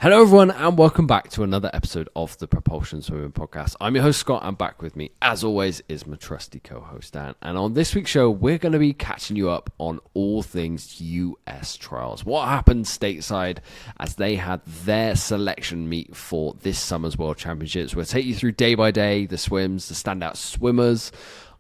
Hello everyone and welcome back to another episode of the Propulsion Swimming Podcast. I'm your host Scott and back with me as always is my trusty co-host Dan. And on this week's show we're going to be catching you up on all things US trials. What happened stateside as they had their selection meet for this summer's World Championships. We'll take you through day by day, the swims, the standout swimmers.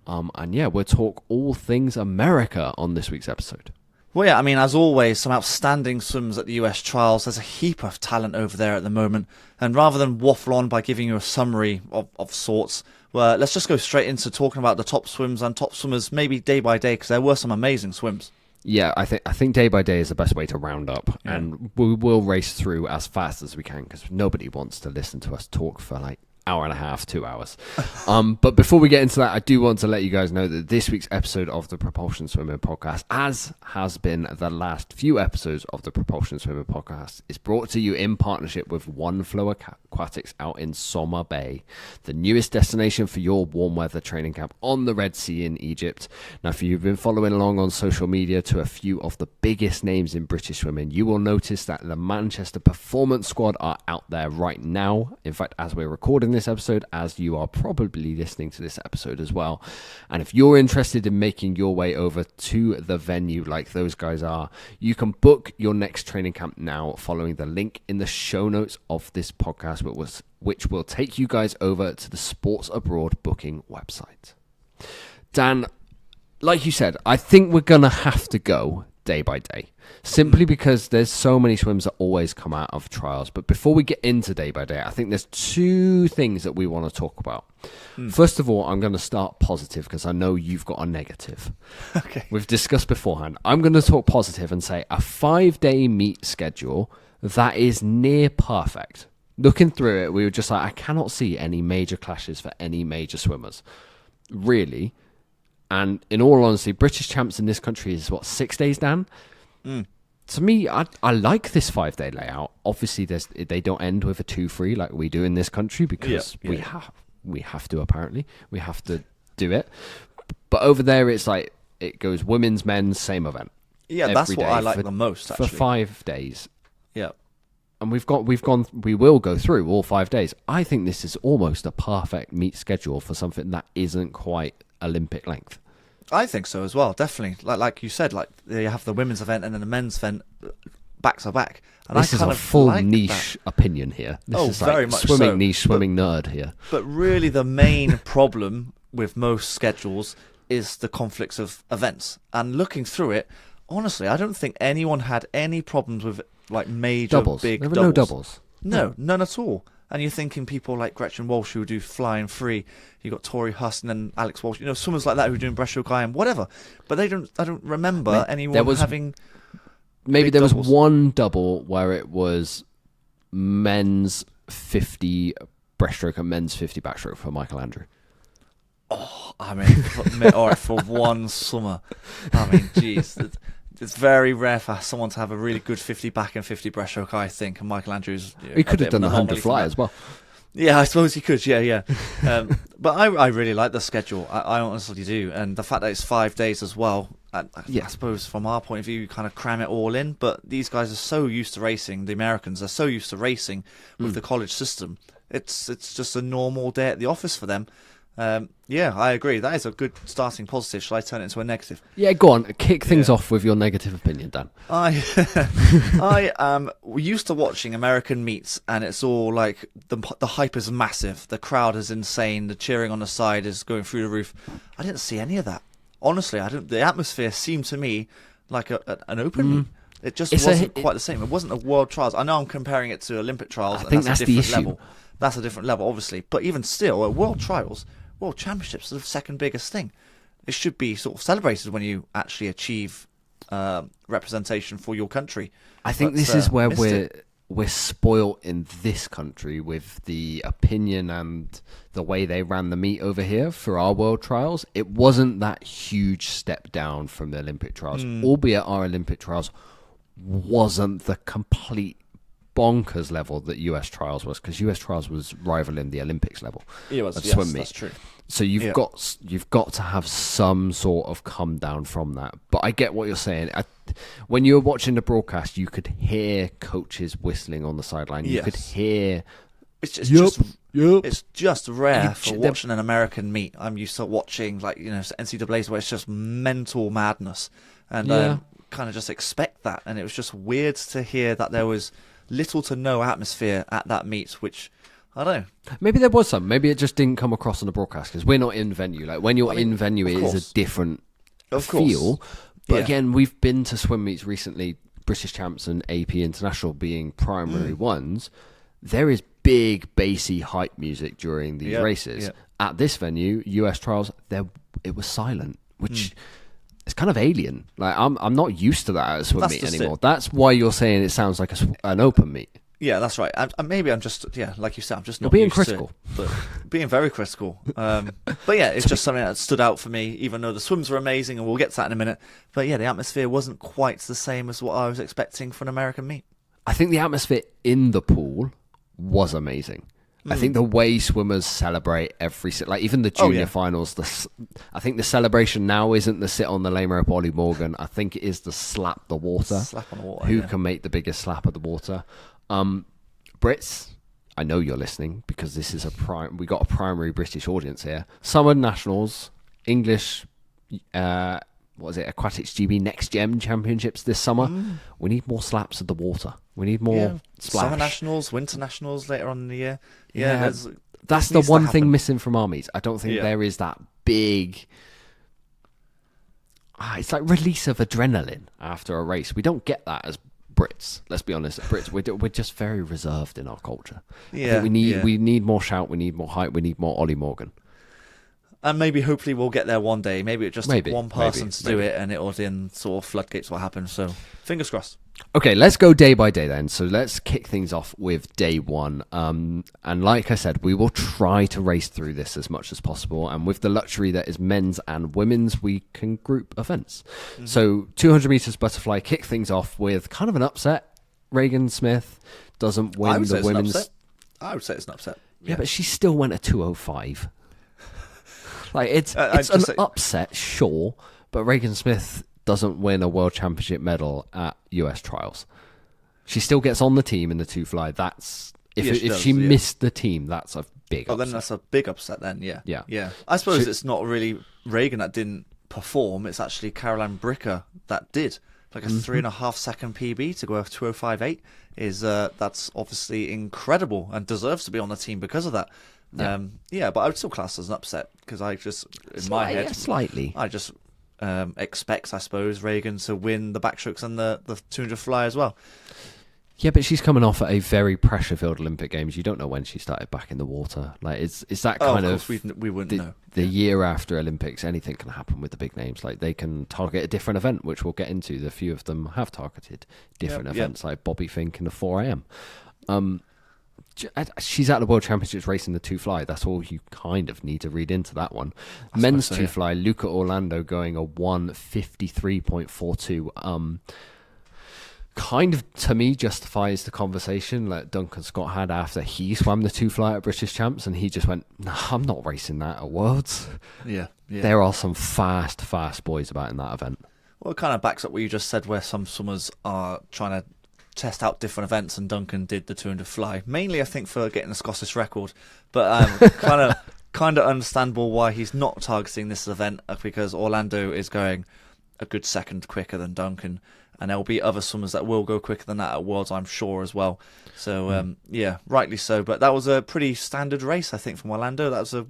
We'll talk all things America on this week's episode. Well, yeah, I mean, as always, some outstanding swims at the US trials. There's a heap of talent over there at the moment. And rather than waffle on by giving you a summary of sorts, well, let's just go straight into talking about the top swims and top swimmers, maybe day by day, because there were some amazing swims. Yeah, I think day by day is the best way to round up. Yeah. And we will race through as fast as we can because nobody wants to listen to us talk for like hour and a half, 2 hours. But before we get into that, I do want to let you guys know that this week's episode of the Propulsion Swimming Podcast, as has been the last few episodes of the Propulsion Swimming Podcast, is brought to you in partnership with One Flow Aquatics out in Somma Bay, the newest destination for your warm weather training camp on the Red Sea in Egypt. Now, if you've been following along on social media to a few of the biggest names in British swimming, you will notice that the Manchester Performance Squad are out there right now. In fact, as we're recording this episode, as you are probably listening to this episode as well. And if you're interested in making your way over to the venue like those guys are, you can book your next training camp now following the link in the show notes of this podcast, which will take you guys over to the Sports Abroad booking website. Dan, like you said, I think we're going to have to go day by day, simply because there's so many swims that always come out of trials. But before we get into day by day, I think there's two things that we want to talk about. First of all, I'm going to start positive because I know you've got a negative. Okay. We've discussed beforehand. I'm going to talk positive and say a 5-day meet schedule that is near perfect. Looking through it, we were just like, I cannot see any major clashes for any major swimmers, really. And in all honesty, British champs in this country is, 6 days, Dan? To me, I like this 5-day layout. Obviously, they don't end with a 2-3 like we do in this country because we have to, apparently. We have to do it. But over there, it's like it goes women's, men's, same event. Yeah, that's what I like the most, actually. For 5 days. Yeah. And we will go through all 5 days. I think this is almost a perfect meet schedule for something that isn't quite Olympic length. I think so as well, definitely. Like you said, like you have the women's event and then the men's event back to back. And this is a full niche opinion here. This is very like much swimming so. Niche, swimming nerd here. But really the main problem with most schedules is the conflicts of events. And looking through it, honestly, I don't think anyone had any problems with like major big there were doubles. No doubles. No, none at all. And you're thinking people like Gretchen Walsh who do flying free. You got Tori Huss and then Alex Walsh. You know, swimmers like that who are doing breaststroke IM, whatever. But I don't remember anyone having. Maybe there doubles. was one double where it was men's 50 breaststroke and men's 50 backstroke for Michael Andrew. Oh, I mean, all right, for one summer. I mean, geez. It's very rare for someone to have a really good 50 back and 50 breaststroke, I think. And Michael Andrews... He could have done the 100 fly as well. Yeah, I suppose he could, yeah. But I really like the schedule. I honestly do. And the fact that it's 5 days as well, I suppose from our point of view, you kind of cram it all in. But these guys are so used to racing. The Americans are so used to racing with the college system. It's just a normal day at the office for them. I agree. That is a good starting positive. Shall I turn it into a negative? Yeah, go on. Kick things off with your negative opinion, Dan. I am used to watching American meets, and it's all like the hype is massive, the crowd is insane, the cheering on the side is going through the roof. I didn't see any of that. Honestly, the atmosphere seemed to me like an open meet. It just wasn't quite the same. It wasn't a World Trials. I know I'm comparing it to Olympic Trials, I think that's a the different issue. level. That's a different level, obviously. But even still, at World Trials, World Championships are the second biggest thing. It should be sort of celebrated when you actually achieve representation for your country. I think this is where we're spoilt in this country with the opinion and the way they ran the meet over here for our World Trials. It wasn't that huge step down from the Olympic Trials, albeit our Olympic Trials wasn't the complete bonkers level that US Trials was, because US Trials was rivaling the Olympics level It was, of yes, swim meet. that's true. So you've got to have some sort of come down from that. But I get what you're saying. When you were watching the broadcast, you could hear coaches whistling on the sideline. You could hear. It's just rare for watching an American meet. I'm used to watching NCAA's where it's just mental madness, and kind of just expect that. And it was just weird to hear that there was little to no atmosphere at that meet, which. I don't know. Maybe there was some. Maybe it just didn't come across on the broadcast because we're not in venue. Like when you're in venue, it is a different feel. But again, we've been to swim meets recently, British Champs and AP International being primary ones. There is big, bassy hype music during these races. Yeah. At this venue, US Trials, it was silent, which is kind of alien. Like I'm not used to that at a swim meet anymore. That's why you're saying it sounds like an open meet. Yeah, that's right. Maybe I'm just, like you said, I'm just not being used critical. To it, but being very critical. But yeah, it's just something that stood out for me, even though the swims were amazing, and we'll get to that in a minute. But yeah, the atmosphere wasn't quite the same as what I was expecting for an American meet. I think the atmosphere in the pool was amazing. I think the way swimmers celebrate every even the junior finals. I think the celebration now isn't the sit on the lane rope Ollie Morgan. I think it is the slap the water. Slap on the water. Who can make the biggest slap of the water? Brits, I know you're listening because this is we got a primary British audience here. Summer Nationals, English, Aquatics GB Next Gen Championships this summer. We need more slaps of the water. We need more splash. Summer Nationals, Winter Nationals later on in the year. That's the one thing missing from our meets. I don't think there is that big. It's like release of adrenaline after a race. We don't get that as Brits. Let's be honest. Brits, we're just very reserved in our culture. Yeah, we need more shout. We need more hype. We need more Ollie Morgan. And maybe, hopefully, we'll get there one day. Maybe it just took one person to do it, and it was in sort of floodgates what happened. So, fingers crossed. Okay, let's go day by day then. So let's kick things off with day one. And like I said, we will try to race through this as much as possible. And with the luxury that is men's and women's, we can group events. So 200 meters butterfly, kick things off with kind of an upset. Regan Smith doesn't win the women's. I would say it's an upset. Yeah, but she still went a 2:05. It's an upset, sure, but Regan Smith doesn't win a world championship medal at US Trials. She still gets on the team in the two fly. That's if she missed the team, that's a big upset. Then that's a big upset then, yeah. I suppose it's not really Regan that didn't perform, it's actually Caroline Bricker that did. Like a 3.5 second PB to go off 2:05.8 is that's obviously incredible and deserves to be on the team because of that. But I would still class it as an upset because I just my head slightly. I just expect, I suppose, Regan to win the backstrokes and the 200 fly as well. Yeah, but she's coming off at a very pressure-filled Olympic Games. You don't know when she started back in the water. Like it's that kind of we wouldn't know. The year after Olympics, anything can happen with the big names. Like they can target a different event, which we'll get into. The few of them have targeted different events, like Bobby Fink in the 4 a.m. She's at the World Championships racing the two fly. That's all you kind of need to read into that one. Men's two fly, Luca Orlando going a 1:53.42. Kind of, to me, justifies the conversation that Duncan Scott had after he swam the two fly at British Champs, and he just went, "No, I'm not racing that at Worlds." Yeah. There are some fast boys about in that event. Well, it kind of backs up what you just said, where some swimmers are trying to test out different events, and Duncan did the 200 fly, mainly I think for getting a Scottish record, but kind of understandable why he's not targeting this event, because Orlando is going a good second quicker than Duncan, and there'll be other swimmers that will go quicker than that at Worlds, I'm sure, as well. So rightly so. But that was a pretty standard race, I think, from Orlando. That was a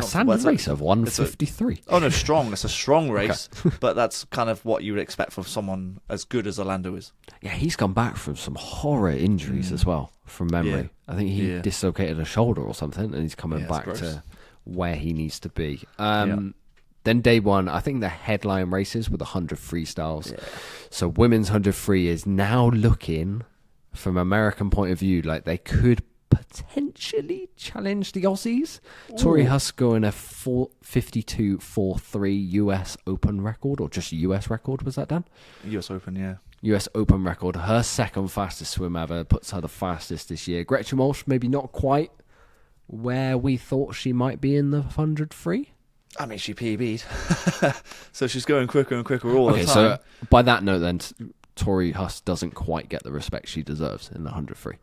standard race of 1:53. Oh no, strong. It's a strong race, but that's kind of what you would expect from someone as good as Orlando is. Yeah, he's come back from some horror injuries as well, from memory. Yeah. I think he dislocated a shoulder or something, and he's coming back to where he needs to be. Then day one, I think the headline races were the 100 freestyles. Yeah. So women's 100 free is now looking, from American point of view, like they could potentially challenge the Aussies. Tori Huss going a 4:52.43 US Open record, or just US record, was that done? US Open, yeah. US Open record, her second fastest swim ever, puts her the fastest this year. Gretchen Walsh, maybe not quite where we thought she might be in the 100 free. I mean, she PB'd. So she's going quicker and quicker all the time. So by that note then, Tori Huss doesn't quite get the respect she deserves in the 100 free.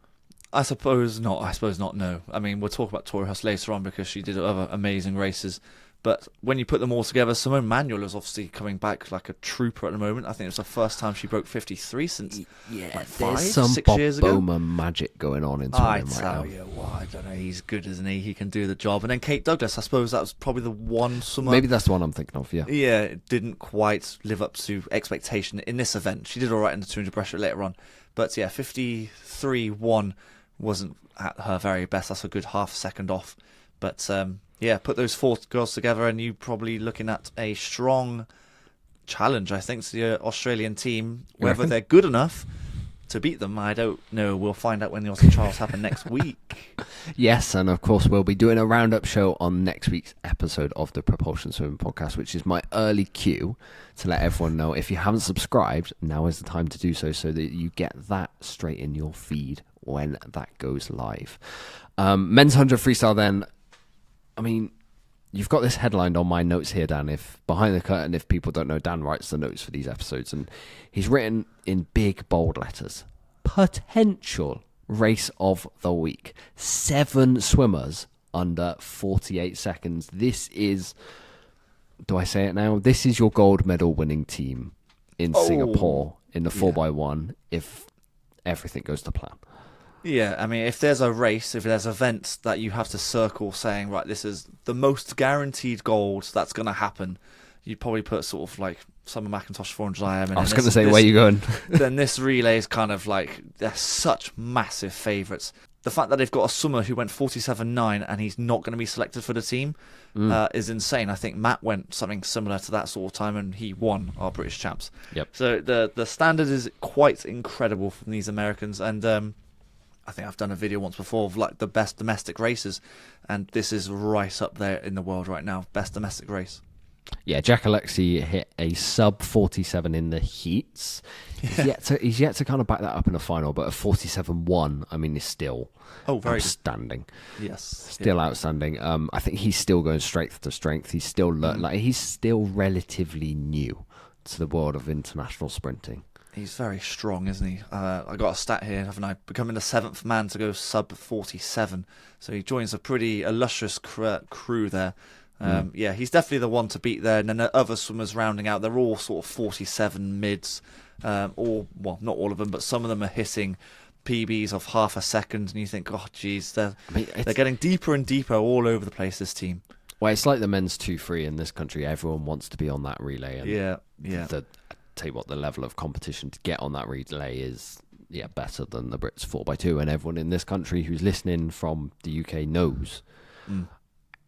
I suppose not, no. I mean, we'll talk about Tori Huss later on because she did other amazing races. But when you put them all together, Simone Manuel is obviously coming back like a trooper at the moment. I think it's the first time she broke 53 since like 6 years ago. Bowman magic going on in swimming right now. I tell you what, I don't know. He's good, isn't he? He can do the job. And then Kate Douglas, I suppose that was probably the one swimmer. Maybe that's the one I'm thinking of, yeah. Yeah, it didn't quite live up to expectation in this event. She did all right in the 200 breaststroke later on. But yeah, 53.1 wasn't at her very best. That's a good half second off. But yeah, put those 4 girls together and you're probably looking at a strong challenge, I think, to the Australian team. Whether they're good enough to beat them, I don't know. We'll find out when the Aussie trials happen next week. Yes, and of course we'll be doing a roundup show on next week's episode of the Propulsion Swimming Podcast, which is my early cue to let everyone know, if you haven't subscribed, now is the time to do so that you get that straight in your feed when that goes live. Men's 100 freestyle then. I mean, you've got this headlined on my notes here, Dan. If behind the curtain, if people don't know, Dan writes the notes for these episodes, and he's written in big, bold letters, potential race of the week. 7 swimmers under 48 seconds. This is, do I say it now? This is your gold medal winning team in Singapore in the 4x1 if everything goes to plan. Yeah, I mean, if there's a race, if there's events that you have to circle saying, right, this is the most guaranteed gold that's going to happen, you'd probably put sort of like Summer McIntosh 400 IM. I was going to say, where are you going? Then this relay is kind of like, they're such massive favourites. The fact that they've got a swimmer who went 47.9 and he's not going to be selected for the team is insane. I think Matt went something similar to that sort of time and he won our British champs. Yep. So the standard is quite incredible from these Americans. And I think I've done a video once before of like the best domestic races, and this is right up there in the world right now. Best domestic race. Yeah, Jack Alexi hit a sub 47 in the heats. He's yet to kind of back that up in the final, but a 47.1, I mean, is still very outstanding. Yes, still outstanding. I think he's still going strength to strength. He's still he's still relatively new to the world of international sprinting. He's very strong, isn't he? I got a stat here, haven't I? Becoming the 7th man to go sub 47. So he joins a pretty illustrious crew there. Yeah, he's definitely the one to beat there. And then the other swimmers rounding out, they're all sort of 47 mids. Not all of them, but some of them are hitting PBs of half a second. And you think, oh, geez, they're getting deeper and deeper all over the place, this team. Well, it's like the men's 2-3 in this country. Everyone wants to be on that relay. And yeah. Tell you what, the level of competition to get on that relay is better than the Brits 4x2, and everyone in this country who's listening from the UK knows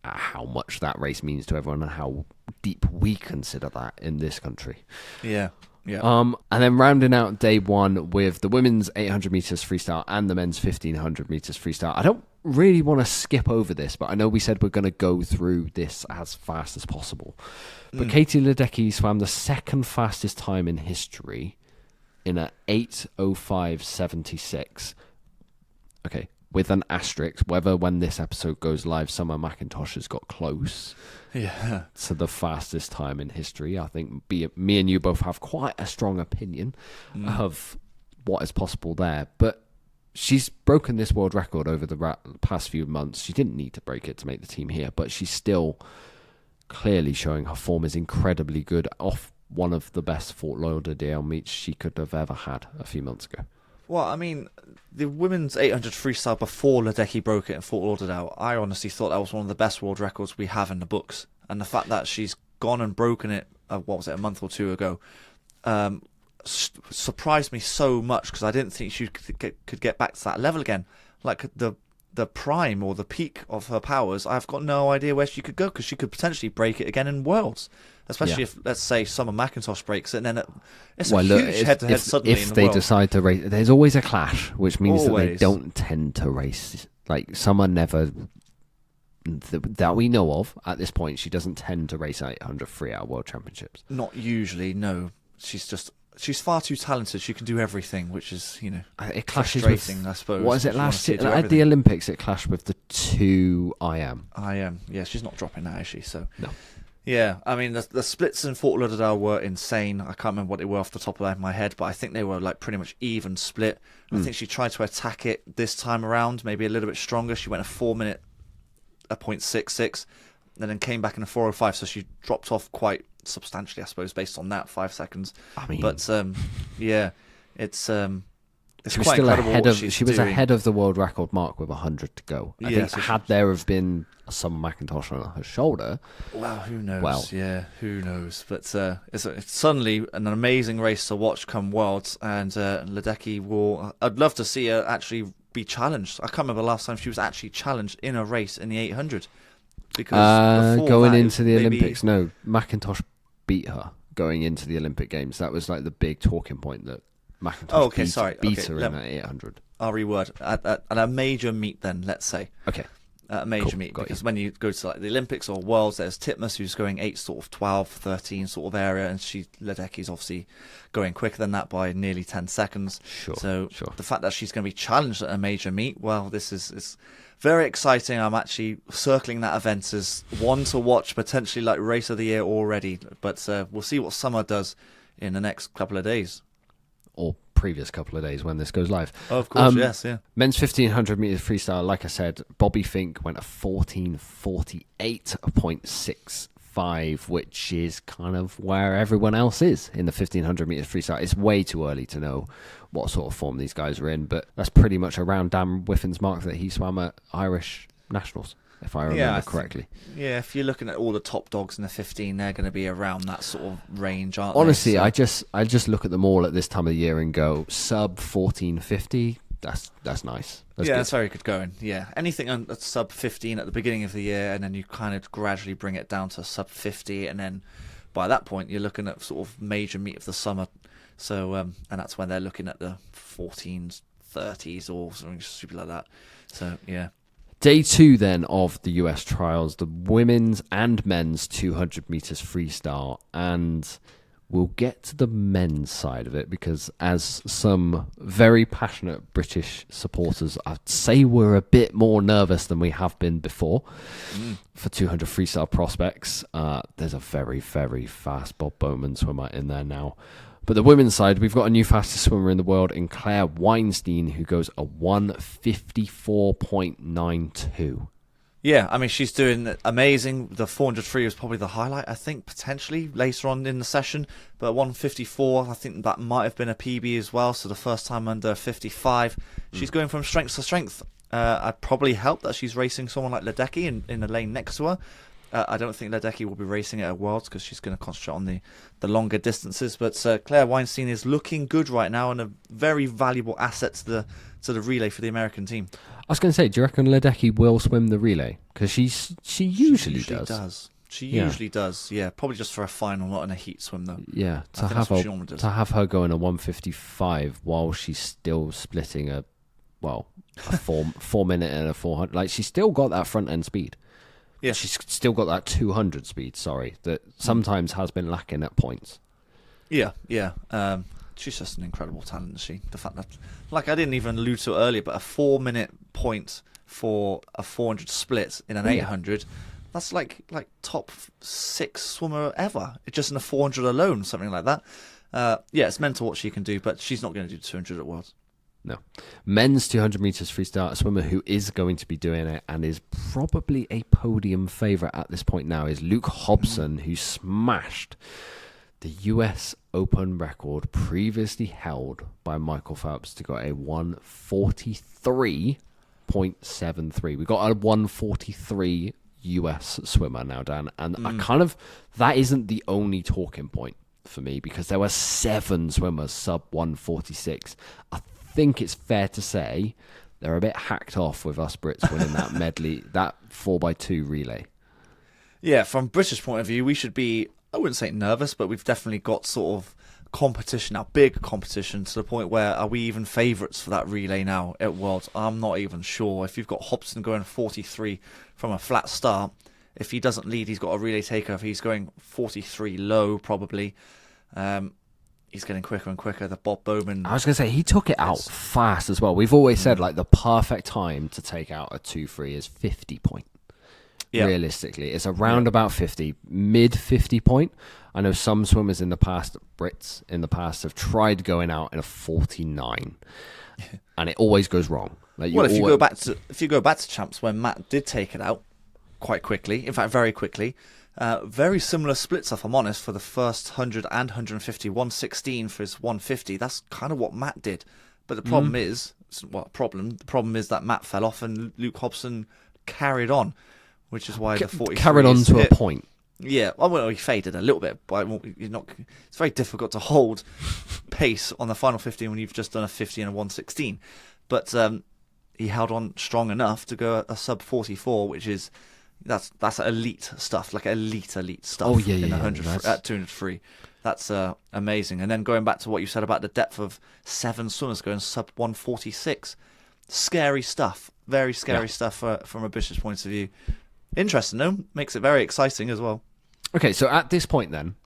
how much that race means to everyone and how deep we consider that in this country. Yeah. And then rounding out day one with the women's 800 meters freestyle and the men's 1500 meters freestyle. I don't really want to skip over this, but I know we said we're going to go through this as fast as possible. But Katie Ledecky swam the second fastest time in history in a 8:05.76. Okay, with an asterisk, whether when this episode goes live, Summer McIntosh has got close to the fastest time in history. I think me and you both have quite a strong opinion of what is possible there. But she's broken this world record over the past few months. She didn't need to break it to make the team here, but she's still clearly showing her form is incredibly good off one of the best Fort Lauderdale meets she could have ever had a few months ago. Well, I mean, the women's 800 freestyle before Ledecky broke it in Fort Lauderdale, I honestly thought that was one of the best world records we have in the books. And the fact that she's gone and broken it, a month or two ago, surprised me so much because I didn't think she could get back to that level again. Like the prime or the peak of her powers, I've got no idea where she could go because she could potentially break it again in Worlds. Especially if, let's say, Summer McIntosh breaks it, and then it's a huge head-to-head suddenly in the If they decide to race, there's always a clash, which means that they don't tend to race. Like, Summer never, that we know of, at this point, she doesn't tend to race 800 free at World Championships. Not usually, no. She's just she's far too talented. She can do everything, which is, it clashes frustrating, with, I suppose. What is it last year? At the Olympics, it clashed with the 2 IM. Yeah, she's not dropping that, is she? So no. Yeah, I mean, the splits in Fort Lauderdale were insane. I can't remember what they were off the top of my head, but I think they were like pretty much even split. I think she tried to attack it this time around, maybe a little bit stronger. She went a 4 minute, a 0.66, and then came back in a 4:05, so she dropped off quite substantially, I suppose, based on that 5 seconds. I mean, but yeah, it's she was quite still incredible ahead what she's she was doing. ahead of the world record mark with 100 to go. I think so had there have been some Macintosh on her shoulder. Well, who knows? Well, yeah, who knows? But it's suddenly an amazing race to watch come Worlds, and Ledecky will. I'd love to see her actually be challenged. I can't remember the last time she was actually challenged in a race in the 800. Because going into the Olympics, no, Macintosh beat her going into the Olympic Games. That was like the big talking point that Macintosh beat her in that 800. I'll reword. At a major meet then, let's say. Okay. A major meet, because when you go to like the Olympics or Worlds, there's Titmus who's going 12, 13 sort of area, and Ledecky's obviously going quicker than that by nearly 10 seconds. Sure. The fact that she's going to be challenged at a major meet, well, this is very exciting. I'm actually circling that event as one to watch, potentially like race of the year already. But we'll see what Summer does in the next couple of days. Or previous couple of days when this goes live. Oh, of course, yes, yeah. Men's 1500 meters freestyle, like I said, Bobby Fink went a 14:48.65, which is kind of where everyone else is in the 1500 meters freestyle. It's way too early to know what sort of form these guys are in, but that's pretty much around Dan Whiffin's mark that he swam at Irish Nationals, if I remember correctly. If you're looking at all the top dogs in the 15, they're going to be around that sort of range, aren't Honestly, they? I just look at them all at this time of the year and go, sub 14:50, that's nice. That's very good going. Yeah, anything at sub 15 at the beginning of the year, and then you kind of gradually bring it down to sub 50, and then by that point you're looking at sort of major meet of the summer. So and that's when they're looking at the 14s, 30s, or something stupid like that. So yeah. Day 2 then of the US trials, the women's and men's 200 meters freestyle, and we'll get to the men's side of it because as some very passionate British supporters, I'd say we're a bit more nervous than we have been before for 200 freestyle prospects. There's a very, very fast Bob Bowman swimmer in there now. But the women's side, we've got a new fastest swimmer in the world in Claire Weinstein, who goes a 1:54.92. Yeah, I mean, she's doing amazing. The 400 free was probably the highlight, I think, potentially later on in the session. But 1:54, I think that might have been a PB as well. So the first time under 55. She's going from strength to strength. I'd probably help that she's racing someone like Ledecky in the lane next to her. I don't think Ledecky will be racing at Worlds because she's going to concentrate on the longer distances. But Claire Weinstein is looking good right now and a very valuable asset to the relay for the American team. I was going to say, do you reckon Ledecky will swim the relay? Because she usually does. She usually does. Yeah, probably just for a final, not in a heat swim though. Yeah, to have her going a 1:55 while she's still splitting a 4 minute and a 400. Like she's still got that front end speed. Yeah, she's still got that 200 speed. Sorry, that sometimes has been lacking at points. Yeah. She's just an incredible talent, isn't she? The fact that, like I didn't even allude to it earlier, but a 4 minute point for a 400 split in an 800, that's like top 6 swimmer ever. Just in a 400 alone, something like that. It's mental what she can do, but she's not going to do 200 at Worlds. No. Men's 200 meters freestyle, a swimmer who is going to be doing it and is probably a podium favourite at this point now is Luke Hobson, who smashed the US Open record previously held by Michael Phelps to go a 1:43.73. We got a 1:43 US swimmer now, Dan, and that isn't the only talking point for me because there were 7 swimmers sub 1:46. I think it's fair to say they're a bit hacked off with us Brits winning that medley, that 4x2 relay. Yeah, from British point of view, we should be, I wouldn't say nervous, but we've definitely got sort of competition now, big competition, to the point where are we even favourites for that relay now at Worlds? I'm not even sure. If you've got Hobson going 43 from a flat start, if he doesn't lead, he's got a relay takeover. He's going 43 low, probably. he's getting quicker and quicker. The Bob Bowman. I was going to say, he took it out fast as well. We've always said, like, the perfect time to take out a 2-3 is 50 point. Yeah. Realistically, it's around about 50, mid 50 point. I know some swimmers in the past, Brits in the past, have tried going out in a 49, and it always goes wrong. Like, well, if you go back to champs when Matt did take it out quite quickly, in fact, very quickly, very similar splits, if I'm honest, for the first 100 and 150, 116 for his 150. That's kind of what Matt did. But the problem is, the problem is that Matt fell off and Luke Hobson carried on, which is why the 43 carried on to a point. Yeah, well, he faded a little bit, but it's very difficult to hold pace on the final 50 when you've just done a 50 and a 116. But he held on strong enough to go a sub 44, which is that's elite stuff, like elite stuff. Oh yeah, in 200 free. That's amazing. And then going back to what you said about the depth of 7 swimmers going sub 146, scary stuff. Very scary stuff from a Bishop's point of view. Interesting, though. Makes it very exciting as well. Okay, so at this point then,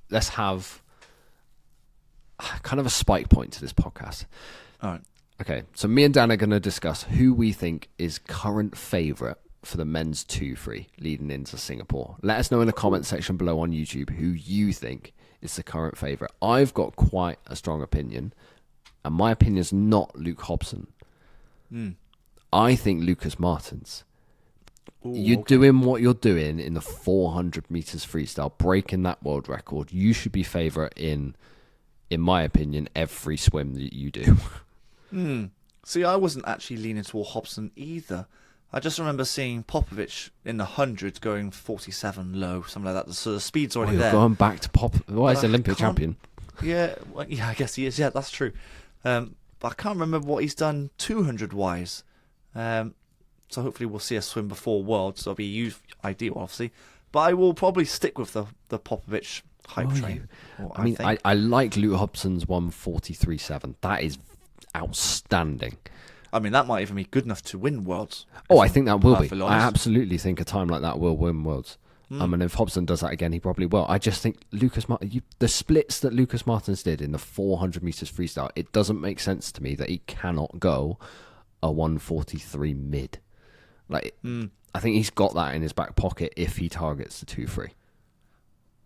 let's have kind of a spike point to this podcast. All right. Okay, so me and Dan are going to discuss who we think is current favourite for the men's 2-3 leading into Singapore. Let us know in the comment section below on YouTube who you think is the current favourite. I've got quite a strong opinion, and my opinion is not Luke Hobson. I think Lucas Martins. You're doing what you're doing in the 400 meters freestyle, breaking that world record. You should be favourite in my opinion, every swim that you do. See, I wasn't actually leaning toward Hobson either. I just remember seeing Popovich in the 100s going 47 low, something like that. So the speed's already there. Going back to Pop. Why is Olympic champion? Yeah, well, yeah, I guess he is. Yeah, that's true. But I can't remember what he's done 200 wise. So hopefully we'll see a swim before Worlds. That'll be ideal, obviously. But I will probably stick with the Popovich hype train. I like Luke Hobson's 143.7. That is outstanding. I mean, that might even be good enough to win Worlds. Oh, I think that will be. I absolutely think a time like that will win Worlds. And if Hobson does that again, he probably will. I just think the splits that Lucas Martins did in the 400 meters freestyle, it doesn't make sense to me that he cannot go a 143 mid. Like, I think he's got that in his back pocket if he targets the 2-3.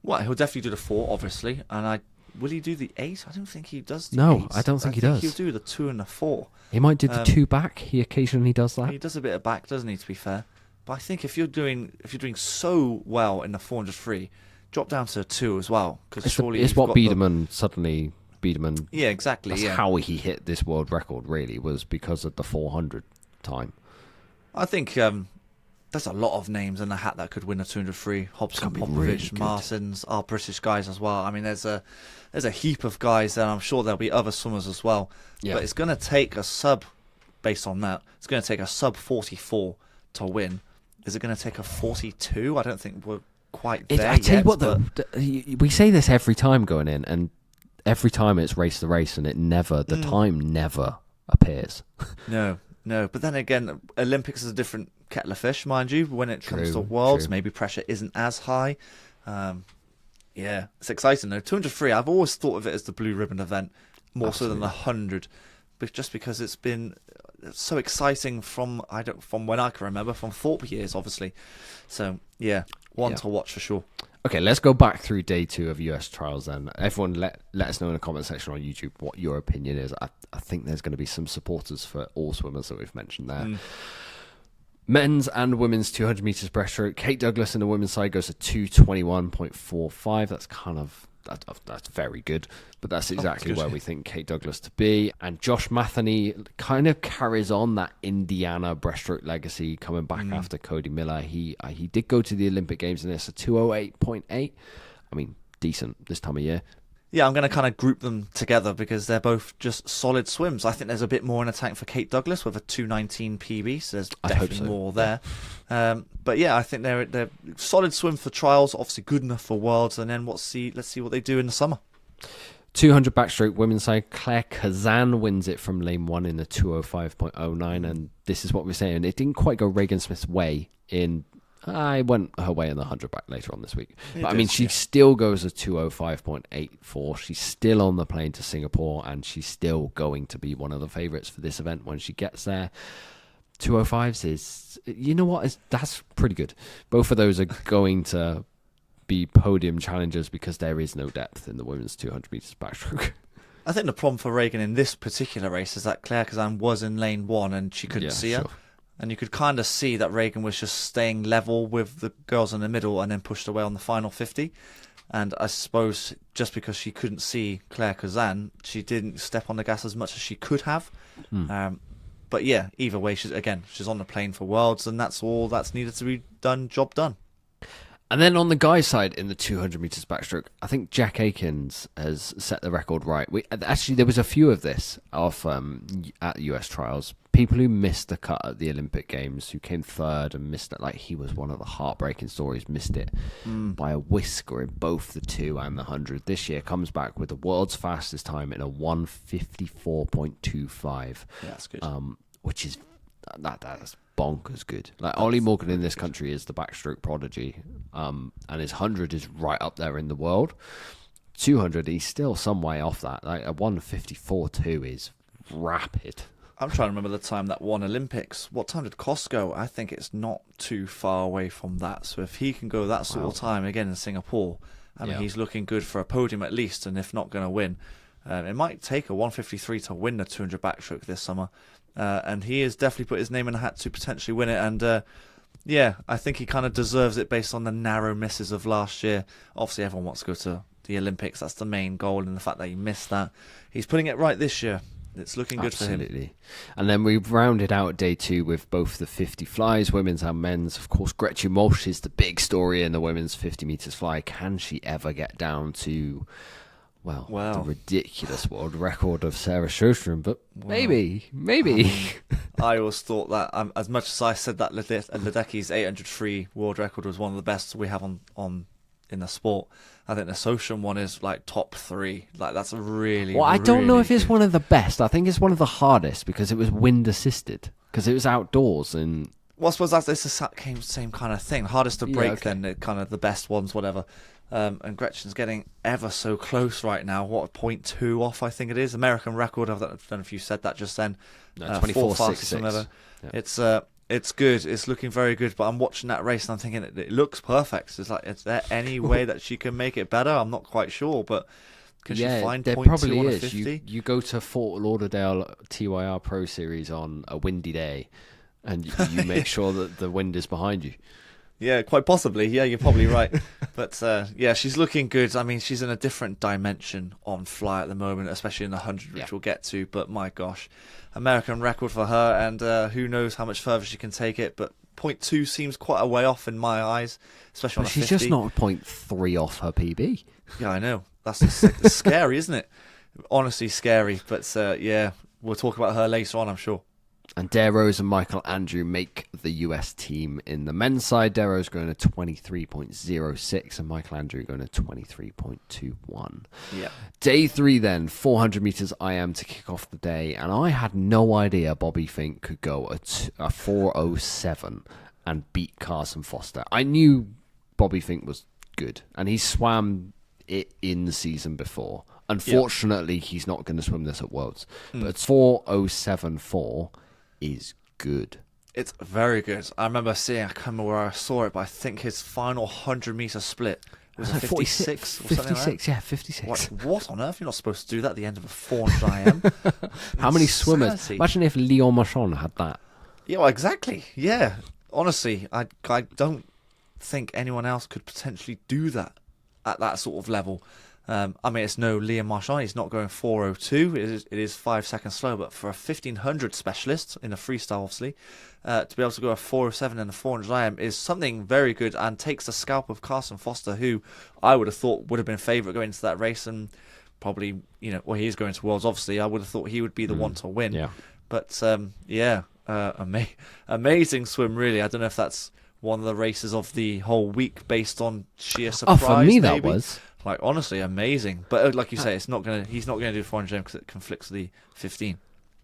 Well, he'll definitely do the 4, obviously. And will he do the 8? I don't think he does the 8. No, I don't think he does. He'll do the 2 and the 4. He might do the 2 back. He occasionally does that. He does a bit of back, doesn't he, to be fair? But I think if you're doing so well in the 400 free, drop down to a 2 as well. Because surely it's what Biederman suddenly... Yeah, exactly. That's how he hit this world record, really, was because of the 400 time. I think there's a lot of names in the hat that could win a 200 free. Hobson, Popovich, really Martins, our British guys as well. I mean, there's a heap of guys there. I'm sure there'll be other swimmers as well. Yeah. But it's going to take a sub, based on that, it's going to take a sub 44 to win. Is it going to take a 42? I don't think we're quite there I tell yet, you what, we say this every time going in, and every time it's race the race, and the time never appears. No, but then again, Olympics is a different kettle of fish, mind you. When it comes to Worlds, maybe pressure isn't as high. Yeah, it's exciting though. 200 free, I've always thought of it as the blue ribbon event, more so than the 100, but just because it's been so exciting from when I can remember, from Thorpe years, obviously. So yeah, one to watch for sure. Okay, let's go back through day 2 of US trials then. Everyone let us know in the comment section on YouTube what your opinion is. I think there's going to be some supporters for all swimmers that we've mentioned there. Men's and women's 200 meters breaststroke. Kate Douglas in the women's side goes to 2:21.45. That's that's very good, but that's exactly where we think Kate Douglas to be. And Josh Matheny kind of carries on that Indiana breaststroke legacy, coming back after Cody Miller. He did go to the Olympic Games in this, a 2:08.8. I mean, decent this time of year. Yeah, I'm going to kind of group them together because they're both just solid swims. I think there's a bit more in the tank for Kate Douglas with a 2:19 PB, so there's definitely more there. But yeah, I think they're solid swim for trials, obviously good enough for Worlds, and then let's see what they do in the summer. 200 backstroke women's side, Claire Kazan wins it from lane 1 in the 2:05.09, and this is what we're saying. It didn't quite go Reagan Smith's way in I went her way in the 100 back later on this week. It But I mean, does, she yeah. still goes a 2:05.84. She's still on the plane to Singapore, and she's still going to be one of the favourites for this event when she gets there. 2:05s is, you know what, that's pretty good. Both of those are going to be podium challengers because there is no depth in the women's 200 metres backstroke. I think the problem for Reagan in this particular race is that Claire Kazan was in lane 1 and she couldn't see her. And you could kind of see that Reagan was just staying level with the girls in the middle and then pushed away on the final 50. And I suppose just because she couldn't see Claire Kazan, she didn't step on the gas as much as she could have. But yeah, either way, she's on the plane for Worlds, and that's all that's needed to be done. Job done. And then on the guys' side, in the 200 metres backstroke, I think Jack Aikens has set the record right. Actually, there was a few of this at US trials. People who missed the cut at the Olympic Games, who came third and missed it. Like, he was one of the heartbreaking stories, missed it by a whisker in both the 2 and the 100. This year comes back with the world's fastest time in a 1:54.25. Yeah, that's good. Which is that's bonkers good. Like, Ollie Morgan in this country is the backstroke prodigy, and his 100 is right up there in the world. 200, he's still some way off that. Like, a 1:54.2 is rapid. I'm trying to remember the time that won Olympics. What time did Koss go? I think it's not too far away from that. So if he can go that sort of time again in Singapore, I mean, he's looking good for a podium at least, and if not going to win. It might take a 1:53 to win the 200 backstroke this summer. And he has definitely put his name in the hat to potentially win it. And yeah, I think he kind of deserves it based on the narrow misses of last year. Obviously, everyone wants to go to the Olympics. That's the main goal, and the fact that he missed that. He's putting it right this year. It's looking good for him. Absolutely. And then we've rounded out day 2 with both the 50 flies, women's and men's. Of course, Gretchen Walsh is the big story in the women's 50 metres fly. Can she ever get down to, the ridiculous world record of Sarah Sjostrom? But maybe. I always thought that, as much as I said that Ledecky's 800 free world record was one of the best we have on in the sport, I think the Sjostrom one is like top 3. Like, that's a really. Well, I don't know if it's good. one of the best. I think it's one of the hardest because it was wind assisted, because it was outdoors. And well, I suppose it's the same kind of thing. Hardest to break, then kind of the best ones, whatever. And Gretchen's getting ever so close right now. What, 0.2 off, I think it is. American record. I don't know if you said that just then. No, 24.66. Yeah. It's good. It's looking very good. But I'm watching that race and I'm thinking it looks perfect. It's like, is there any way that she can make it better? I'm not quite sure, but can she find there 0.2 probably on a is. 50? You go to Fort Lauderdale TYR Pro Series on a windy day, and you make sure that the wind is behind you. Yeah, quite possibly. Yeah, you're probably right. But yeah, she's looking good. I mean, she's in a different dimension on fly at the moment, especially in the 100, which we'll get to. But my gosh, American record for her, and who knows how much further she can take it. But 0.2 seems quite a way off in my eyes, especially on a 50. She's just not 0.3 off her PB. Yeah, I know. That's scary, isn't it? Honestly, scary. But yeah, we'll talk about her later on, I'm sure. And Darrows and Michael Andrew make the US team in the men's side. Darrows going to 23.06 and Michael Andrew going to 23.21. Yeah. Day 3 then, 400 metres IM to kick off the day. And I had no idea Bobby Fink could go a 4:07 and beat Carson Foster. I knew Bobby Fink was good, and he swam it in the season before. Unfortunately, he's not going to swim this at Worlds. But 4:07.4 is good. It's very good. I remember seeing, I can't remember where I saw it, but I think his final 100 metre split was a 56 or something like that. Yeah, 56. What on earth? You're not supposed to do that at the end of a 400 IM. How many swimmers? Imagine if Leon Marchand had that. Yeah, well, exactly. Yeah. Honestly, I don't think anyone else could potentially do that at that sort of level. I mean, it's no Liam Marchand. He's not going 4:02. It is 5 seconds slow, but for a 1500 specialist in a freestyle, obviously, to be able to go a 4:07 in the 400 IM is something very good, and takes the scalp of Carson Foster, who I would have thought would have been favourite going into that race, and probably, well, he is going to Worlds. Obviously, I would have thought he would be the one to win. Yeah. But amazing swim, really. I don't know if that's one of the races of the whole week based on sheer surprise. Oh, for me, that maybe. was. Like, honestly, amazing. But like you say, he's not gonna do 400 because it conflicts with the 15.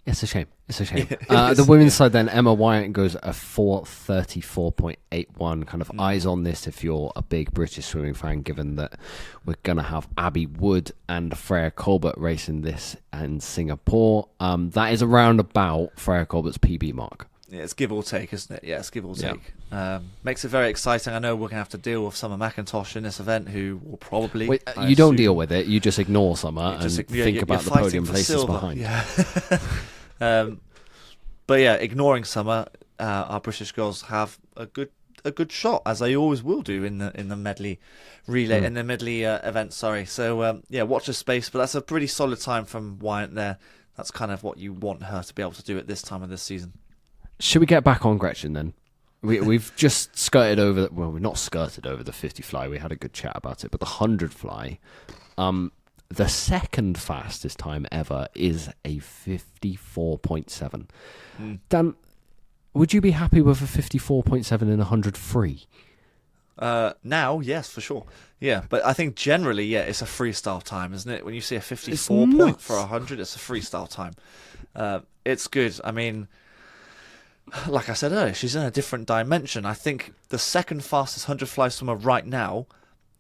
It's a shame. It The is, women's side then, Emma Wyatt goes a 4:34.81. Kind of eyes on this if you're a big British swimming fan, given that we're going to have Abby Wood and Freya Colbert racing this in Singapore. That is around about Freya Colbert's PB mark. Yeah, it's give or take, isn't it? Yeah, it's give or take. Makes it very exciting. I know we're going to have to deal with Summer McIntosh in this event, who will probably... Wait, you don't deal with it. You just ignore Summer and think about the podium places silver. behind. Yeah. But yeah, ignoring Summer, our British girls have a good shot, as they always will do in the medley relay, in the medley event. Sorry. So yeah, watch the space. But that's a pretty solid time from Wyatt there. That's kind of what you want her to be able to do at this time of this season. Should we get back on Gretchen then? We've just skirted over... Well, we've not skirted over the 50 fly. We had a good chat about it. But the 100 fly, the second fastest time ever is a 54.7. Dan, would you be happy with a 54.7 in 100 free? Now, yes, for sure. Yeah, but I think generally, yeah, it's a freestyle time, isn't it? When you see a 54 point for 100, it's a freestyle time. It's good. I mean... Like I said earlier, she's in a different dimension. I think the second fastest 100 fly swimmer right now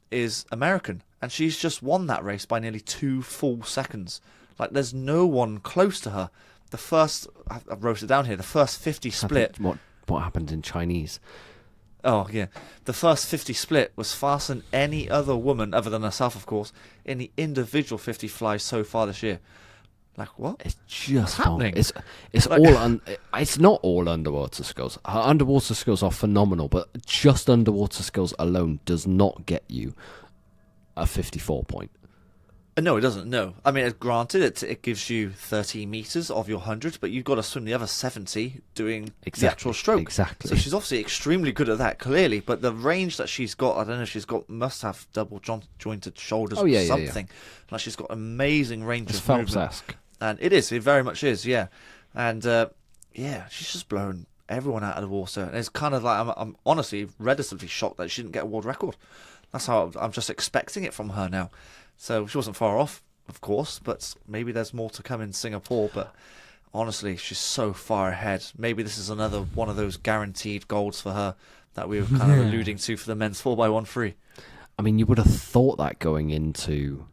is American, and she's just won that race by nearly 2 full seconds. Like, there's no one close to her. The first, I've wrote it down here, the first 50 split... What happened in Chinese? Oh, yeah. The first 50 split was faster than any other woman, other than herself, of course, in the individual 50 flies so far this year. Like, what? It's just happening. It's like, it's not all underwater skills. Her underwater skills are phenomenal, but just underwater skills alone does not get you a 54 point. No, it doesn't. No, I mean, granted, it gives you 30 meters of your 100, but you've got to swim the other 70 doing the actual stroke. Exactly. So she's obviously extremely good at that, clearly. But the range that she's got, I don't know, must have double jointed shoulders or something. Like, she's got amazing range of movement. Phelps-esque. And it very much is, yeah. And yeah, she's just blown everyone out of the water. And it's kind of like, I'm honestly relatively shocked that she didn't get a world record. That's how I'm just expecting it from her now. So she wasn't far off, of course, but maybe there's more to come in Singapore. But honestly, she's so far ahead. Maybe this is another one of those guaranteed golds for her that we were kind of alluding to for the men's 4x1 free. I mean, you would have thought that going into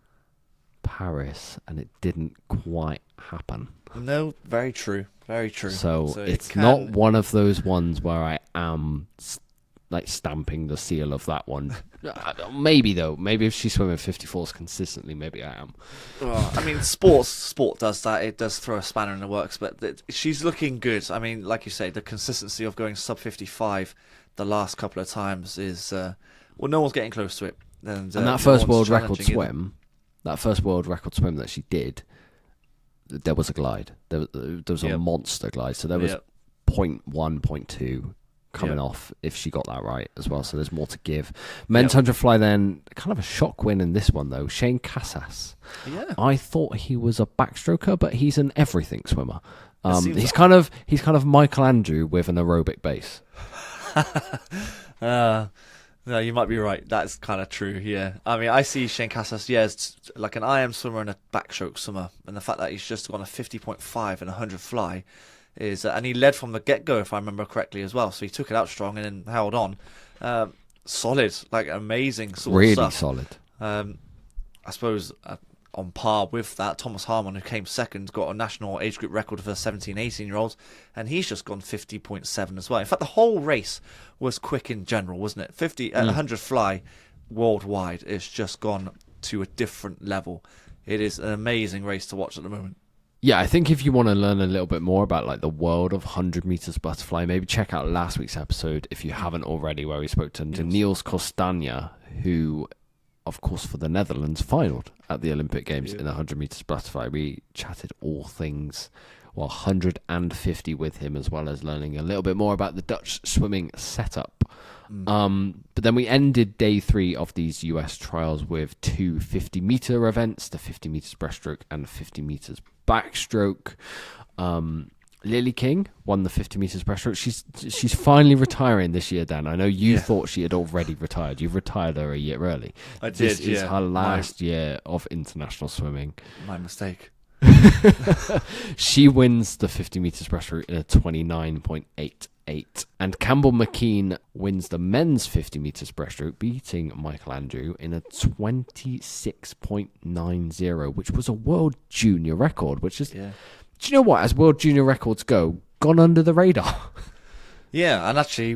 Paris, and it didn't quite happen. No, very true. Very true. So it's not one of those ones where I am like stamping the seal of that one. Maybe though. Maybe if she's swimming 54s consistently, maybe I am. Well, I mean, sport does that. It does throw a spanner in the works, but she's looking good. I mean, like you say, the consistency of going sub 55 the last couple of times is well, no one's getting close to it. And that first world record swim. That first world record swim that she did, there was a glide. There was a monster glide. So there was 0.1, 0.2 coming off if she got that right as well. So there's more to give. Men's 100 fly then, kind of a shock win in this one though. Shane Casas. Yeah. I thought he was a backstroker, but he's an everything swimmer. He's kind of Michael Andrew with an aerobic base. No, you might be right. That's kind of true, yeah. I mean, I see Shane Casas, as like an IM swimmer and a backstroke swimmer. And the fact that he's just gone a 50.5 and 100 fly is... and he led from the get-go, if I remember correctly, as well. So he took it out strong and then held on. Solid, like amazing sort of stuff. Really solid. I suppose... on par with that, Thomas Harmon, who came second, got a national age group record for 17, 18-year-olds, and he's just gone 50.7 as well. In fact, the whole race was quick in general, wasn't it? 100 fly worldwide is just gone to a different level. It is an amazing race to watch at the moment. Yeah, I think if you want to learn a little bit more about like the world of 100 meters butterfly, maybe check out last week's episode if you haven't already, where we spoke to Niels Costanja, who, of course, for the Netherlands, finaled at the Olympic Games in the 100 meters butterfly. We chatted all things, 150 with him, as well as learning a little bit more about the Dutch swimming setup. But then we ended day 3 of these US trials with 2 50-meter events, the 50 meters breaststroke and the 50 meters backstroke. Lily King won the 50 meters breaststroke. She's finally retiring this year, Dan. I know you thought she had already retired. You've retired her a year early. I did. This is her last year of international swimming. My mistake. She wins the 50 meters breaststroke in a 29.88. And Campbell McKean wins the men's 50 meters breaststroke, beating Michael Andrew in a 26.90, which was a world junior record, which is, do you know what, as world junior records go, gone under the radar. Yeah, and actually,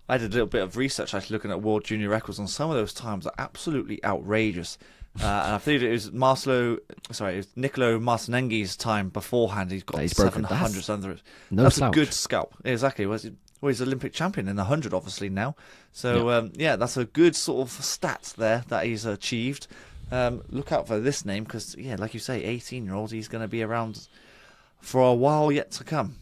I did a little bit of research actually looking at world junior records, and some of those times are absolutely outrageous. And I believe it was Nicolo Martinengi's time beforehand. He's got 700s under it. That's a good scalp. Exactly. Well, he's Olympic champion in the 100, obviously, now. So, that's a good sort of stat there that he's achieved. Look out for this name because, like you say, 18-year-old, he's going to be around for a while yet to come.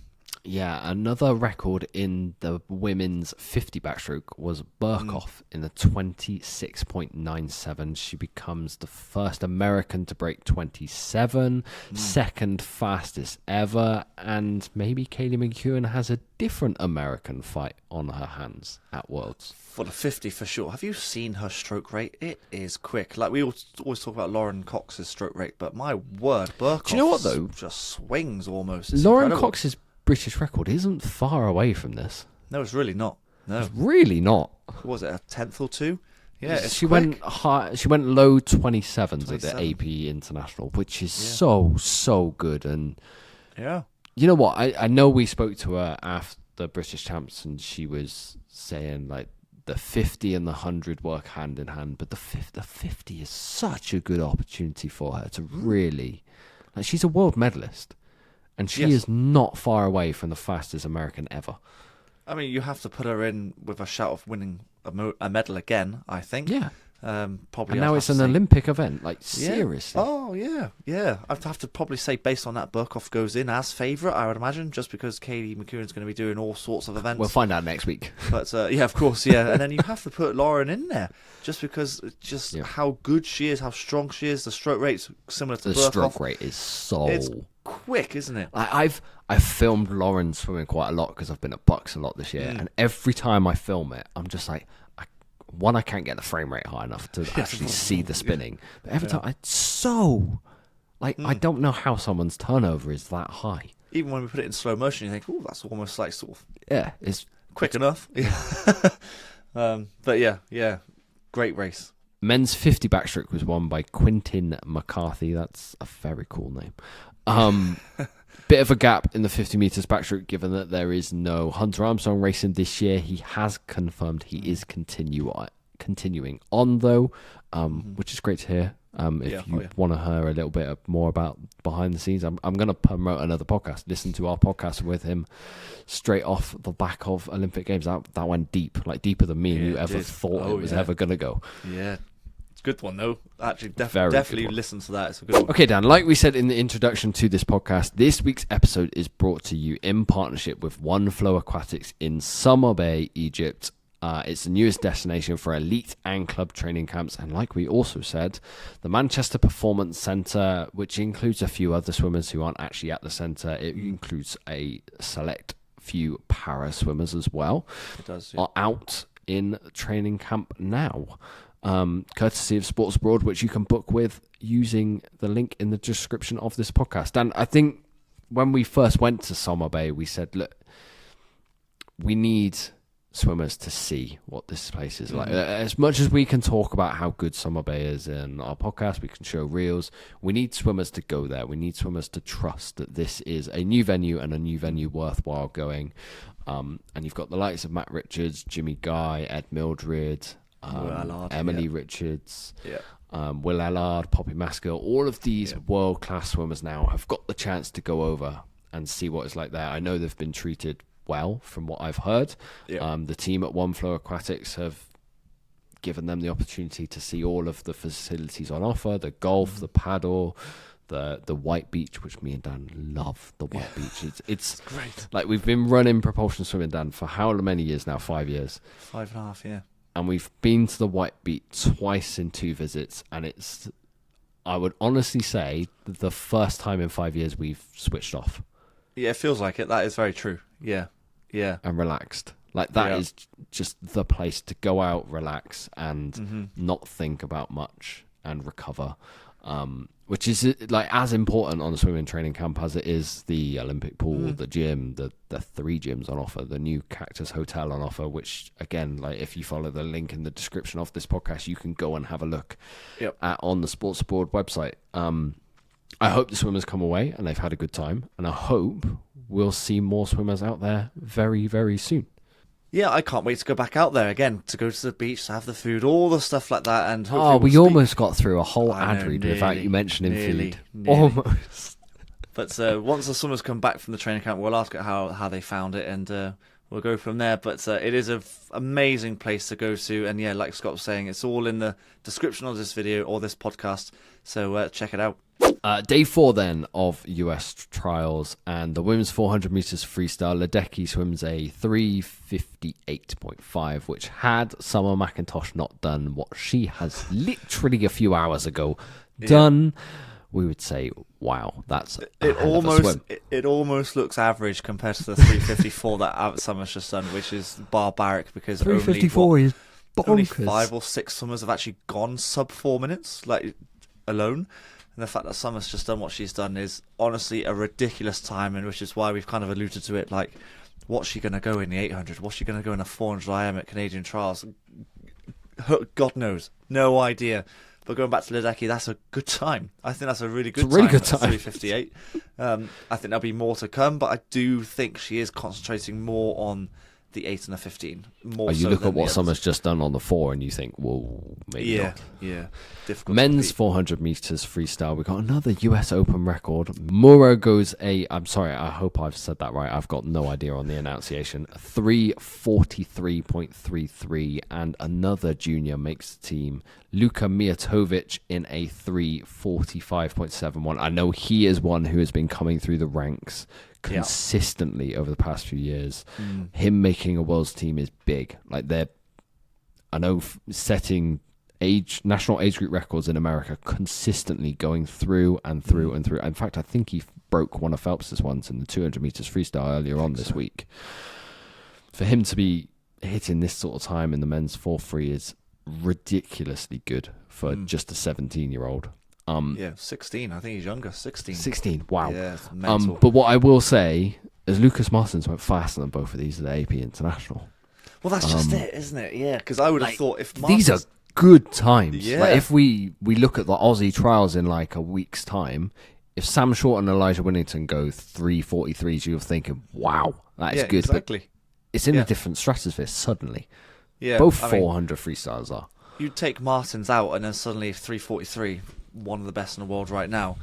Yeah, another record in the women's 50 backstroke was Burkhoff in the 26.97. She becomes the first American to break 27, second fastest ever, and maybe Kaylee McEwen has a different American fight on her hands at Worlds. For the 50 for sure. Have you seen her stroke rate? It is quick. Like we always talk about Lauren Cox's stroke rate, but my word, Burkhoff, do you know what though? Just swings almost. It's Lauren incredible. Cox's British record isn't far away from this. No, it's really not. No, it's really not. What was it, a tenth or two? Yeah, it's she quick. went high. She went low 27s at the AP International, which is so good. And you know what? I know we spoke to her after British Champs, and she was saying like the 50 and the 100 work hand in hand, but the 50 is such a good opportunity for her to really, like, she's a world medalist. And she is not far away from the fastest American ever. I mean, you have to put her in with a shout of winning a medal again, I think. Yeah. Probably. And now it's an Olympic event, like, seriously. Oh, yeah. I'd have to probably say, based on that, Burkhoff goes in as favourite, I would imagine, just because Kaylee McEwen's going to be doing all sorts of events. We'll find out next week. But, of course, And then you have to put Lauren in there, just because how good she is, how strong she is. The stroke rate's similar to Burkhoff. The stroke rate is so... It's quick, isn't it? I've filmed Lauren swimming quite a lot because I've been at Bucks a lot this year, and every time I film it, I'm just like, I can't get the frame rate high enough to actually see the spinning. But every time, it's so like I don't know how someone's turnover is that high. Even when we put it in slow motion, you think, "Oh, that's almost like sort of it's quick enough." But great race. Men's 50 backstroke was won by Quintin McCarthy. That's a very cool name. Bit of a gap in the 50 meters backstroke, given that there is no Hunter Armstrong racing this year. He has confirmed he is continuing on, though, which is great to hear. If you want to hear a little bit more about behind the scenes, I'm going to promote another podcast. Listen to our podcast with him straight off the back of Olympic Games. That went deep, like deeper than me and you ever thought it was ever going to go. Yeah. Good one, though. Actually, definitely listen to that. It's a good one. Okay, Dan, like we said in the introduction to this podcast, this week's episode is brought to you in partnership with One Flow Aquatics in Summer Bay, Egypt. It's the newest destination for elite and club training camps. And like we also said, the Manchester Performance Centre, which includes a few other swimmers who aren't actually at the centre, it includes a select few para swimmers as well. It does, are out in training camp now. Courtesy of Sports Abroad, which you can book with using the link in the description of this podcast. And I think when we first went to Summer Bay, we said, look, we need swimmers to see what this place is like. As much as we can talk about how good Summer Bay is in our podcast, we can show reels, we need swimmers to go there. We need swimmers to trust that this is a new venue and a new venue worthwhile going. And you've got the likes of Matt Richards, Jimmy Guy, Ed Mildred, Emily Richards, Will Allard, Poppy Maskell. All of these world-class swimmers now have got the chance to go over and see what it's like there. I know they've been treated well from what I've heard. The team at One Flow Aquatics have given them the opportunity to see all of the facilities on offer, the golf, the paddle, the white beach, which me and Dan love. The white beach, it's great. Like, we've been running propulsion swimming, Dan, for how many years now? 5 years, 5.5. And we've been to the white beach twice in 2 visits, and it's, I would honestly say, the first time in 5 years we've switched off. Yeah, it feels like it. That is very true. Yeah. And relaxed. Like, that is just the place to go out, relax, and not think about much and recover. which is like as important on the swimming training camp as it is the Olympic pool, the gym, the 3 gyms on offer, the new Cactus Hotel on offer, which again, like if you follow the link in the description of this podcast, you can go and have a look at on the Sports Aboard website. I hope the swimmers come away and they've had a good time, and I hope we'll see more swimmers out there very, very soon. Yeah, I can't wait to go back out there again, to go to the beach, to have the food, all the stuff like that. And we almost got through a whole ad read without you mentioning food. Almost. But once the swimmers come back from the training camp, we'll ask how they found it, and we'll go from there. But it is an amazing place to go to. And yeah, like Scott was saying, it's all in the description of this video or this podcast. So check it out. Day 4 then of US trials, and the women's 400 meters freestyle, Ledecky swims a 3:58.5, which had Summer McIntosh not done what she has literally a few hours ago done, we would say, wow, that's it almost looks average compared to the 3:54 that Summer's just done, which is barbaric, because 3:54 is bonkers. Only 5 or 6 swimmers have actually gone sub 4 minutes, like alone. And the fact that Summer's just done what she's done is honestly a ridiculous time, and which is why we've kind of alluded to it, like, what's she going to go in the 800? What's she going to go in the 400 IM at Canadian Trials? God knows. No idea. But going back to Ledecky, that's a good time. I think that's a really good time. 3:58. I think there'll be more to come, but I do think she is concentrating more on the 8 and the 15. You look at what Summer's just done on the 4 and you think, well, maybe not. Yeah, difficult. Men's 400 meters freestyle, we got another US Open record. Muro goes I'm sorry, I hope I've said that right. I've got no idea on the enunciation. 3:43.33, and another junior makes the team. Luka Mijatovic in a 3:45.71. I know he is one who has been coming through the ranks consistently over the past few years. Him making a world's team is big. Like, I know setting national age group records in America, consistently going through and through and through. In fact, I think he broke one of Phelps's ones in the 200 meters freestyle earlier on this week. For him to be hitting this sort of time in the men's 4-3 is ridiculously good for just a 17-year-old. 16. I think he's younger. 16. 16. Wow. Yeah, it's mental. But what I will say is Lucas Martins went faster than both of these at the AP International. Well, that's just it, isn't it? Yeah, because I would have thought if Martins... These are good times. Yeah. Like, if we look at the Aussie trials in like a week's time, if Sam Short and Elijah Winnington go 3:43s, you're thinking, wow, that is good. Exactly. But it's in a different stratosphere suddenly. Yeah, both 400 freestyles are. You take Martins out, and then suddenly 3:43, one of the best in the world right now.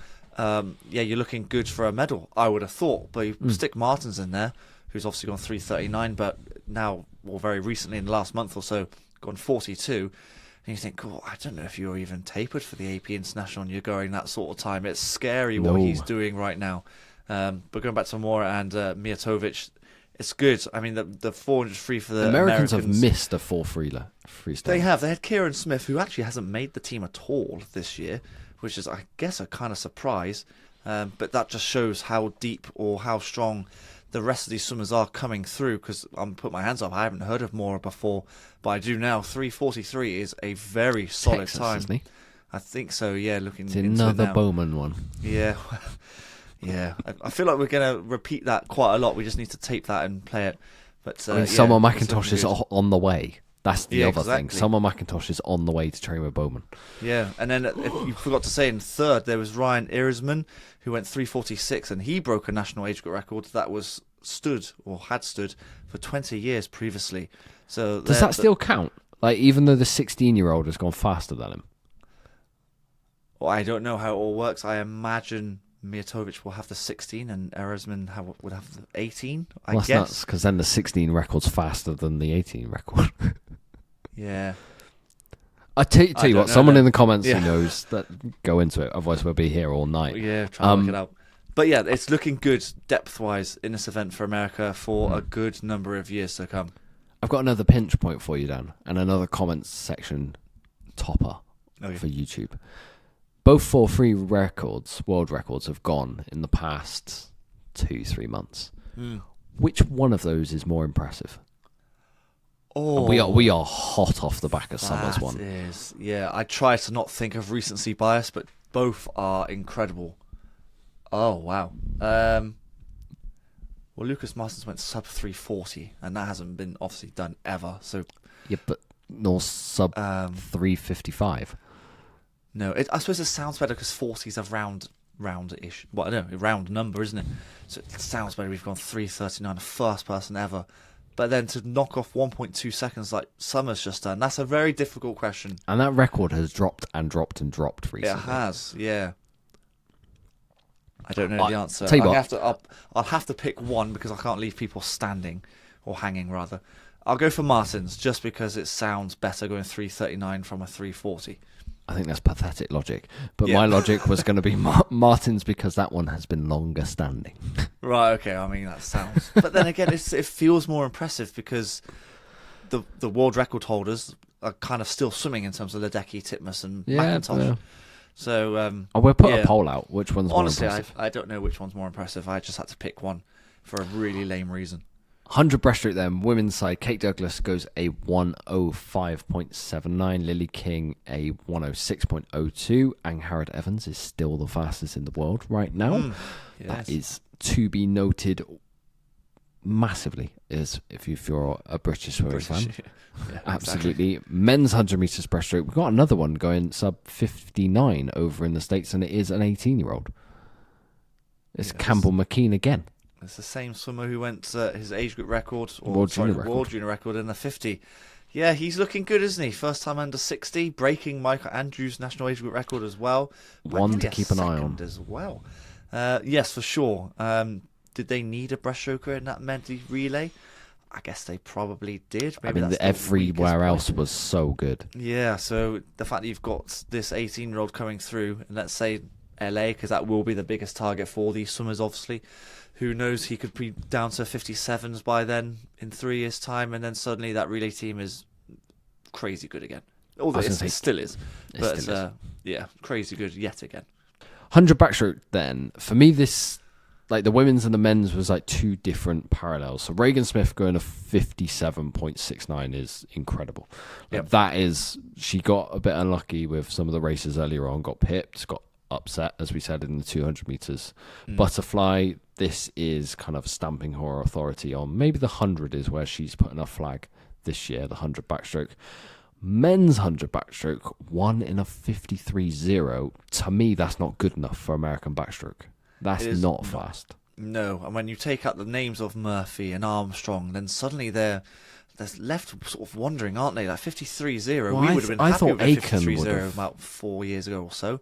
You're looking good for a medal, I would have thought. But you stick Martins in there, who's obviously gone 3:39, but now, well, very recently in the last month or so, gone 42. And you think, I don't know if you're even tapered for the AP International and you're going that sort of time. It's scary what he's doing right now. But going back to Mora and Mijatovic, it's good. I mean, the 400 free for the Americans have missed a 4-3 freestyle. They have. They had Kieran Smith, who actually hasn't made the team at all this year, which is, I guess, a kind of surprise. But that just shows how deep or how strong the rest of these swimmers are coming through, because I'm putting my hands up. I haven't heard of Mora before, but I do now. 3:43 is a very solid time. Isn't he? I think so, yeah. It's another Bowman one. Yeah. Yeah. I feel like we're going to repeat that quite a lot. We just need to tape that and play it. But Summer McIntosh is on the way. That's the other thing. Summer McIntosh is on the way to train with Bowman. Yeah, and then if you forgot to say in third, there was Ryan Irisman, who went 3:46, and he broke a national age group record that was had stood for 20 years previously. So does that still count? Like, even though the 16-year-old has gone faster than him? Well, I don't know how it all works. I imagine Mijatovic will have the 16 and Irisman would have the 18, I guess. That's because then the 16 record's faster than the 18 record. Yeah. I tell you what, someone in the comments who knows, that go into it, otherwise we'll be here all night. Yeah, try and look it out. But yeah, it's looking good depth-wise in this event for America for a good number of years to come. I've got another pinch point for you, Dan, and another comments section topper for YouTube. Both 4-3 records, world records, have gone in the past 2-3 months. Which one of those is more impressive? And we are hot off the back of Summer's one. I try to not think of recency bias, but both are incredible. Oh, wow. Well, Lucas Martins went sub 340, and that hasn't been obviously done ever. So Yeah, but no sub 355. No, I suppose it sounds better because 40 is a round-ish. Well, I don't know, a round number, isn't it? So it sounds better. We've gone 3:39, the first person ever. But then to knock off 1.2 seconds like Summer's just done, that's a very difficult question. And that record has dropped and dropped and dropped recently. It has, yeah. I don't know the answer. Tell you what. I'll have to pick one because I can't leave people standing, or hanging rather. I'll go for Martins just because it sounds better going 3:39 from a 3:40. I think that's pathetic logic. But my logic was going to be Martins because that one has been longer standing. Right, okay, I mean, that sounds... But then again, it feels more impressive because the world record holders are kind of still swimming in terms of Ledecky, Titmus and McIntosh. Yeah. So... we'll put a poll out. Which one's honestly, more impressive? I don't know which one's more impressive. I just had to pick one for a really lame reason. 100 breaststroke then. Women's side, Kate Douglas goes a 1:05.79. Lily King a 1:06.02. Angharad Evans is still the fastest in the world right now. Yes. That is to be noted massively, is if you're a British swimming fan. Yeah, absolutely. Exactly. Men's 100 metres breaststroke. We've got another one going sub 59 over in the States, and it is an 18-year-old. It's Campbell McKean again. It's the same swimmer who went his age group record, or World Junior record in the 50. Yeah, he's looking good, isn't he? First time under 60, breaking Michael Andrews' national age group record as well. One to keep an eye on as well. Yes, for sure. Did they need a breaststroker in that medley relay? I guess they probably did. Maybe everywhere else was so good. Yeah, so the fact that you've got this 18-year-old coming through, and let's say LA, because that will be the biggest target for these swimmers, obviously. Who knows, he could be down to 57s by then in 3 years' time, and then suddenly that relay team is crazy good again. Although it still is. But yeah, crazy good yet again. 100 backstroke then. For me, this, like the women's and the men's, was like two different parallels. So Reagan Smith going to 57.69 is incredible. Yep. That is, she got a bit unlucky with some of the races earlier on, got pipped, got upset, as we said, in the 200 meters. Butterfly, this is kind of stamping her authority on. Maybe the 100 is where she's putting her flag this year, the 100 backstroke. Men's 100 backstroke, 1 in a 53.0. To me, that's not good enough for American backstroke. That's not fast. No, and when you take out the names of Murphy and Armstrong, then suddenly they're left sort of wondering, aren't they? Like 53.0, well, we would have been happy with 53.0 about 4 years ago or so.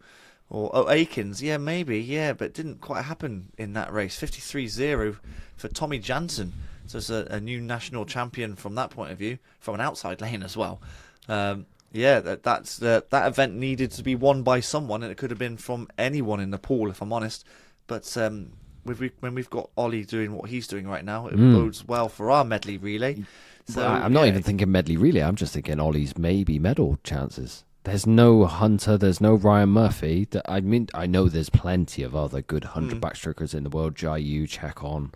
Or Aikens, yeah, maybe, yeah, but it didn't quite happen in that race. 53.0 for Tommy Jansen. So it's a new national champion from that point of view, from an outside lane as well. Yeah, that event needed to be won by someone, and it could have been from anyone in the pool, if I'm honest. But when we've got Ollie doing what he's doing right now, it bodes well for our medley relay. So, I'm not even thinking medley relay. I'm just thinking Ollie's maybe medal chances. There's no Hunter, there's no Ryan Murphy. I mean, I know there's plenty of other good 100 backstrokers in the world. Jayu, check on.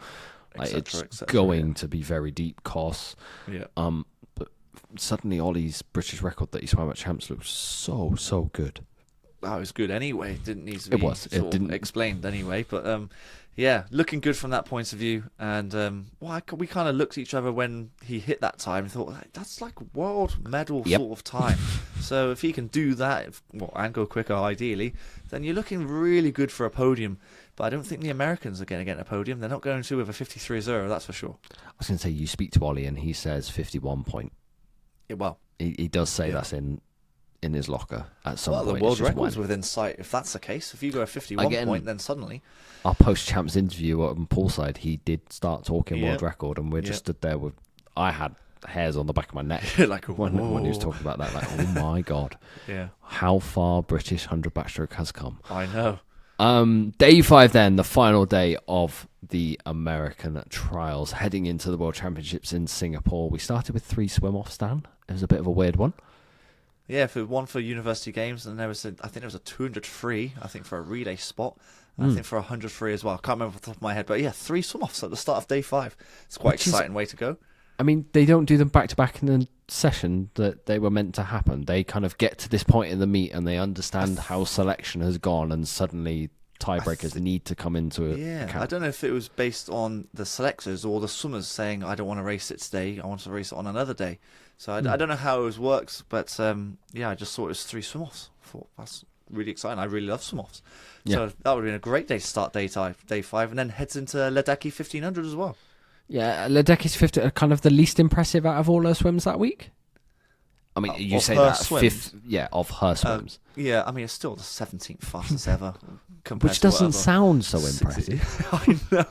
Like, it's going to be very deep costs. Yeah. But suddenly Ollie's British record that he swam at Champs looks so good. That was good anyway. It didn't need to be it didn't explained anyway. But yeah, looking good from that point of view. And we kind of looked at each other when he hit that time and thought, that's like world medal sort of time. So if he can do that, and go quicker ideally, then you're looking really good for a podium. But I don't think the Americans are going to get a podium. They're not going to with a 53.0, that's for sure. I was going to say, you speak to Ollie and he says 51 point. Yeah, well, he does say that's in his locker at some point. Well, the world record's within sight if that's the case. If you go a 51 point, then suddenly... Our post-champs interview on poolside, he did start talking world record, and we just stood there with... I had hairs on the back of my neck like, when he was talking about that. Like, oh my God. Yeah. How far British 100 backstroke has come. I know. Day 5 then, the final day of the American trials, heading into the World Championships in Singapore. We started with 3 swim-offs, Dan. It was a bit of a weird one. Yeah, one for University Games, and I think there was a 200 free, I think, for a relay spot. I think for 100 free as well. I can't remember off the top of my head, but yeah, 3 swim-offs at the start of day 5. It's quite an exciting way to go. I mean, they don't do them back-to-back in the session that they were meant to happen. They kind of get to this point in the meet and they understand how selection has gone, and suddenly tiebreakers need to come into account. I don't know if it was based on the selectors or the swimmers saying, I don't want to race it today, I want to race it on another day. So I don't know how it works, but I just thought it was 3 swim-offs. I thought that's really exciting. I really love swim-offs. So that would have been a great day to start day 5, and then heads into Ledecky 1500 as well. Yeah, Ledecky's 50 are kind of the least impressive out of all her swims that week. I mean, you say that fifth, of her swims. I mean, it's still the 17th fastest ever. Which doesn't sound so impressive. I know,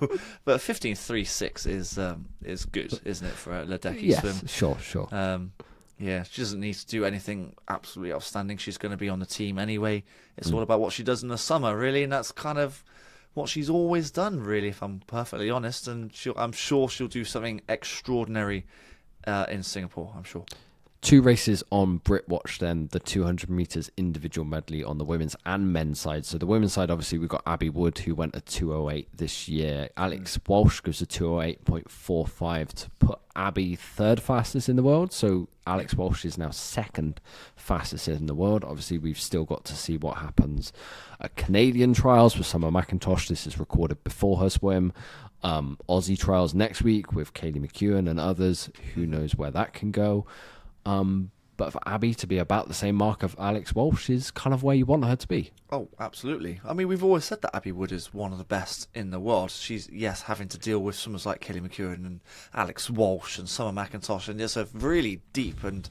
but 15.36 is good, isn't it, for a Ledecky swim? Sure. She doesn't need to do anything absolutely outstanding. She's going to be on the team anyway. It's all about what she does in the summer, really, and that's kind of what she's always done, really, if I'm perfectly honest. And I'm sure she'll do something extraordinary in Singapore, I'm sure. 2 races on Britwatch then, the 200 metres individual medley on the women's and men's side. So the women's side, obviously, we've got Abby Wood, who went a 2:08 this year. Alex Walsh goes to 2:08.45 to put Abby 3rd fastest in the world. So Alex Walsh is now 2nd fastest in the world. Obviously, we've still got to see what happens at Canadian trials with Summer McIntosh. This is recorded before her swim. Aussie trials next week with Kaylee McEwen and others. Who knows where that can go. But for Abby to be about the same mark of Alex Walsh is kind of where you want her to be. Oh, absolutely. I mean, we've always said that Abby Wood is one of the best in the world. She's, having to deal with swimmers like Kaylee McEwen and Alex Walsh and Summer McIntosh, and it's a really deep and,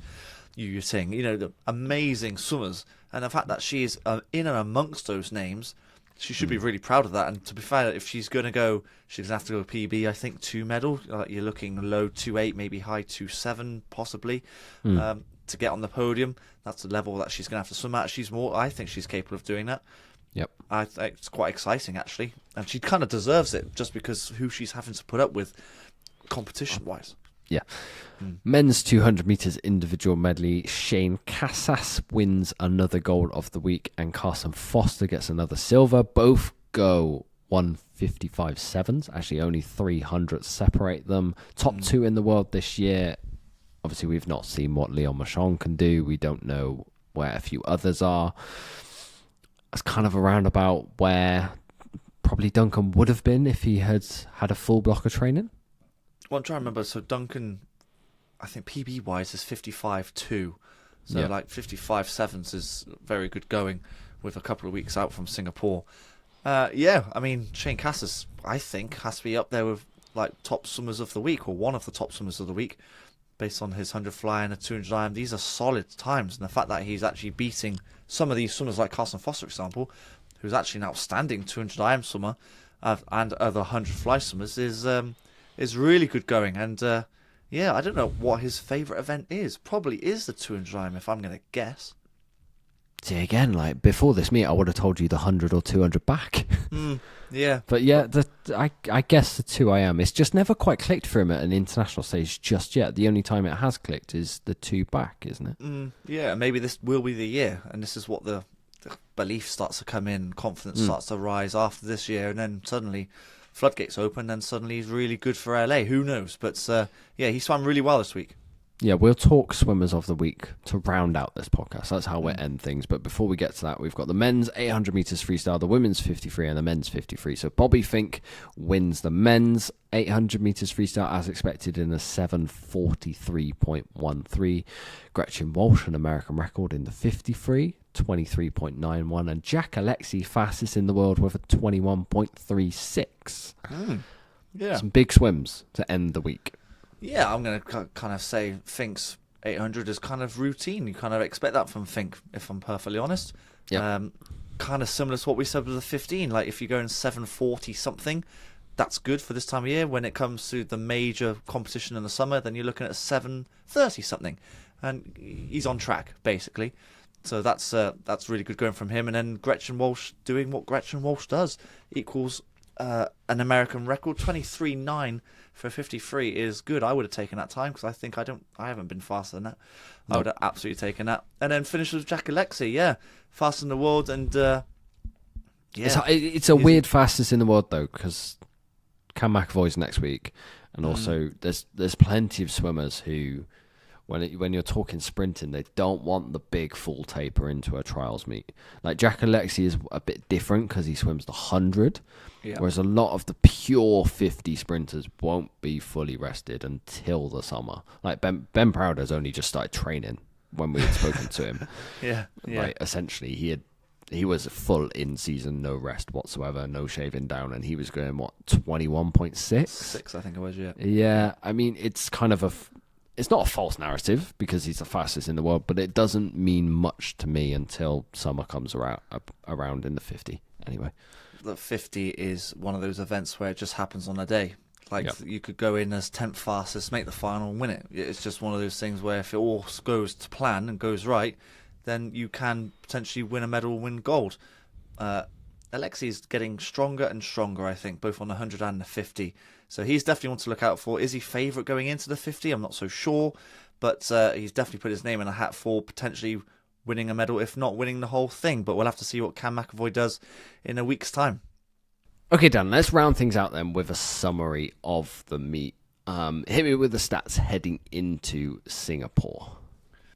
you're saying, the amazing swimmers. And the fact that she is in and amongst those names, she should be really proud of that. And to be fair, if she's going to go, she's going to have to go PB, I think, 2 medal. You're looking low 2.8, maybe high 2.7, possibly, to get on the podium. That's the level that she's going to have to swim at. I think she's capable of doing that. Yep. I think it's quite exciting, actually. And she kind of deserves it just because who she's having to put up with competition-wise. Yeah. Men's 200 metres individual medley, Shane Casas wins another gold of the week and Carson Foster gets another silver. Both go 1:55.7s. Actually, only 300 separate them. Top 2 in the world this year. Obviously, we've not seen what Leon Machon can do. We don't know where a few others are. It's kind of around about where probably Duncan would have been if he had had a full block of training. Well, I'm trying to remember. So Duncan, I think PB-wise is 55.2. So like 55.7s is very good going with a couple of weeks out from Singapore. I mean, Shane Cassis, I think, has to be up there with like top swimmers of the week, or one of the top swimmers of the week, based on his 100 fly and a 200 IM. These are solid times. And the fact that he's actually beating some of these swimmers like Carson Foster, for example, who's actually an outstanding 200 IM swimmer, and other 100 fly swimmers is really good going. And I don't know what his favourite event is. Probably is the 200 IM, if I'm going to guess. See, again, like before this meet, I would have told you the 100 or 200 back. But I guess the 2 IM. It's just never quite clicked for him at an international stage just yet. The only time it has clicked is the 2 back, isn't it? Maybe this will be the year, and this is what the belief starts to come in, confidence starts to rise after this year, and then suddenly floodgates open, and suddenly he's really good for LA. Who knows? But he swam really well this week. Yeah, we'll talk swimmers of the week to round out this podcast. That's how we'll end things. But before we get to that, we've got the men's 800 metres freestyle, the women's 53 and the men's 53. So Bobby Fink wins the men's 800 metres freestyle as expected in a 7:43.13. Gretchen Walsh, an American record in the 53, 23.91. And Jack Alexi, fastest in the world with a 21.36. Some big swims to end the week. Yeah, I'm going to kind of say Fink's 800 is kind of routine. You kind of expect that from Fink, if I'm perfectly honest. Kind of similar to what we said with the 15. Like, if you're going 7:40 something, that's good for this time of year. When it comes to the major competition in the summer, then you're looking at 7:30 something. And he's on track, basically. So that's really good going from him. And then Gretchen Walsh doing what Gretchen Walsh does equals an American record. 23.9 for 53 is good. I would have taken that time because I think I haven't been faster than that. Nope. I would have absolutely taken that. And then finishes with Jack Alexi, fastest in the world. And it's a weird fastest in the world though, because Cam McAvoy's next week, And also, there's plenty of swimmers who, when you're talking sprinting, they don't want the big full taper into a trials meet. Like Jack Alexi is a bit different because he swims the 100, whereas a lot of the pure 50 sprinters won't be fully rested until the summer. Like Ben Prowder's only just started training when we had spoken to him. Yeah. Like essentially, he was full in season, no rest whatsoever, no shaving down, and he was going 21.6? 6, I think it was. Yeah. Yeah, I mean, it's kind of it's not a false narrative because he's the fastest in the world, but it doesn't mean much to me until summer comes around in the 50. Anyway, the 50 is one of those events where it just happens on a day. Like you could go in as 10th fastest, make the final, and win it. It's just one of those things where if it all goes to plan and goes right, then you can potentially win a medal, win gold. Alexi's getting stronger and stronger, I think, both on the 100 and the 50. So he's definitely one to look out for. Is he favourite going into the 50? I'm not so sure. But he's definitely put his name in a hat for potentially winning a medal, if not winning the whole thing. But we'll have to see what Cam McAvoy does in a week's time. Okay, Dan, let's round things out then with a summary of the meet. Hit me with the stats heading into Singapore.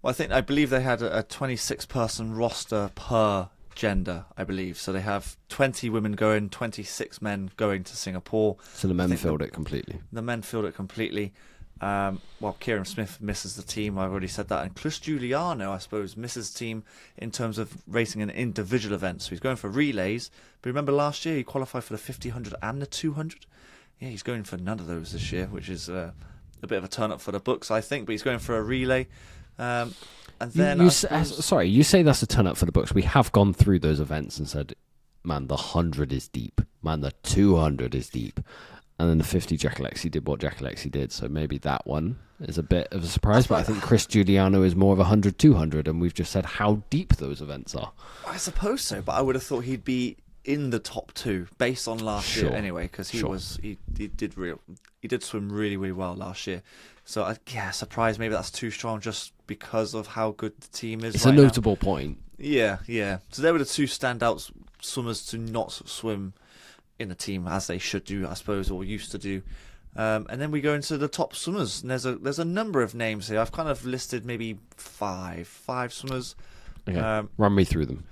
Well, I believe they had a 26-person roster per gender, I believe. So they have 20 women going, 26 men going to Singapore. So the men filled it completely. The men filled it completely. Well, Kieran Smith misses the team. I've already said that. And Chris Giuliano, I suppose, misses the team in terms of racing an individual event. So he's going for relays. But remember last year he qualified for the 50, 100 and the 200? Yeah, he's going for none of those this year, which is a bit of a turn up for the books, I think. But he's going for a relay. And then sorry, you say that's a turn up for the books. We have gone through those events and said, man, the 100 is deep. Man, the 200 is deep. And then the 50, Jack Alexi did what Jack Alexi did. So maybe that one is a bit of a surprise. But I think Chris Giuliano is more of a 100, 200. And we've just said how deep those events are. I suppose so. But I would have thought he'd be in the top 2 based on last year anyway. Because he did swim really, really well last year. So, surprised maybe that's too strong just because of how good the team is. It's a notable point. Yeah. So they were the 2 standouts swimmers to not swim in a team as they should do, I suppose, or used to do. And then we go into the top swimmers. And there's a number of names here. I've kind of listed maybe five swimmers. Okay. Run me through them.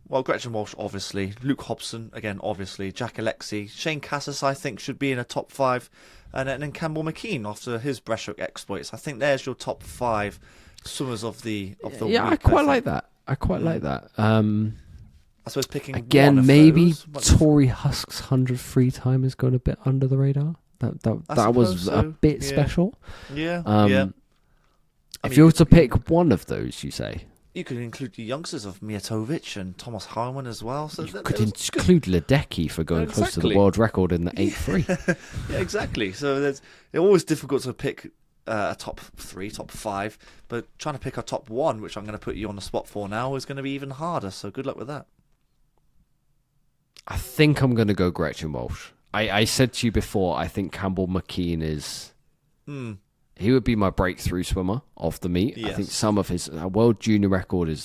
Well, Gretchen Walsh, obviously. Luke Hobson, again, obviously. Jack Alexi. Shane Cassis, I think, should be in a top 5. And then Campbell McKean after his breaststroke exploits. I think there's your top 5 swimmers of the week. Yeah, I quite like that. I suppose picking again, one of maybe those, Tori Husk's 100 free time has gone a bit under the radar. That was a bit special. Yeah. If you were to pick one of those, you say? You could include the youngsters of Mijatovic and Thomas Harmon as well. So you could include Ledecky for going close to the world record in the 8-3. Yeah, exactly. So it's always difficult to pick a top 3, top 5, but trying to pick a top 1, which I'm going to put you on the spot for now, is going to be even harder. So good luck with that. I think I'm going to go Gretchen Walsh. I said to you before, I think Campbell McKean is... He would be my breakthrough swimmer of the meet. Yes. I think some of his world junior record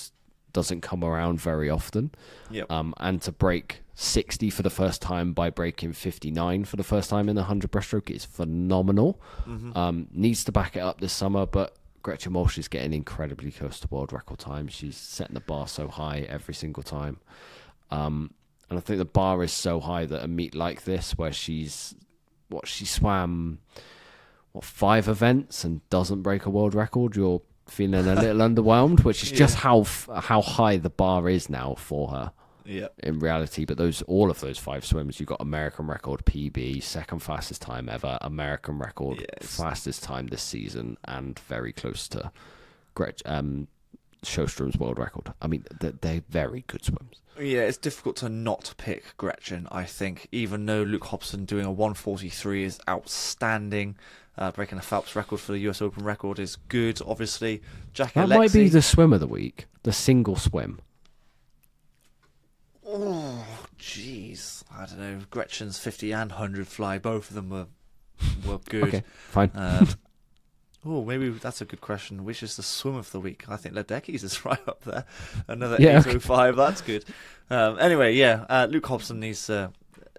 doesn't come around very often. Yep. And to break 60 for the first time by breaking 59 for the first time in the 100 breaststroke is phenomenal. Mm-hmm. Needs to back it up this summer, but Gretchen Walsh is getting incredibly close to world record time. She's setting the bar so high every single time. And I think the bar is so high that a meet like this, where she swam 5 events and doesn't break a world record, you're feeling a little underwhelmed, which is just how high the bar is now for her. Yeah. In reality, but all of those 5 swims, you got American record PB, second fastest time ever, American record fastest time this season, and very close to Sjöström's world record. I mean, they're very good swims. Yeah, it's difficult to not pick Gretchen, I think, even though Luke Hobson doing a 1:43 is outstanding. Breaking a Phelps record for the US Open record is good, obviously. Jack Alexi might be the swim of the week, the single swim. Oh, jeez. I don't know. Gretchen's 50 and 100 fly, both of them were good. Okay, fine. Maybe that's a good question. Which is the swim of the week? I think Ledecky's is right up there. Another 8:05. Okay. That's good. Anyway, Luke Hobson needs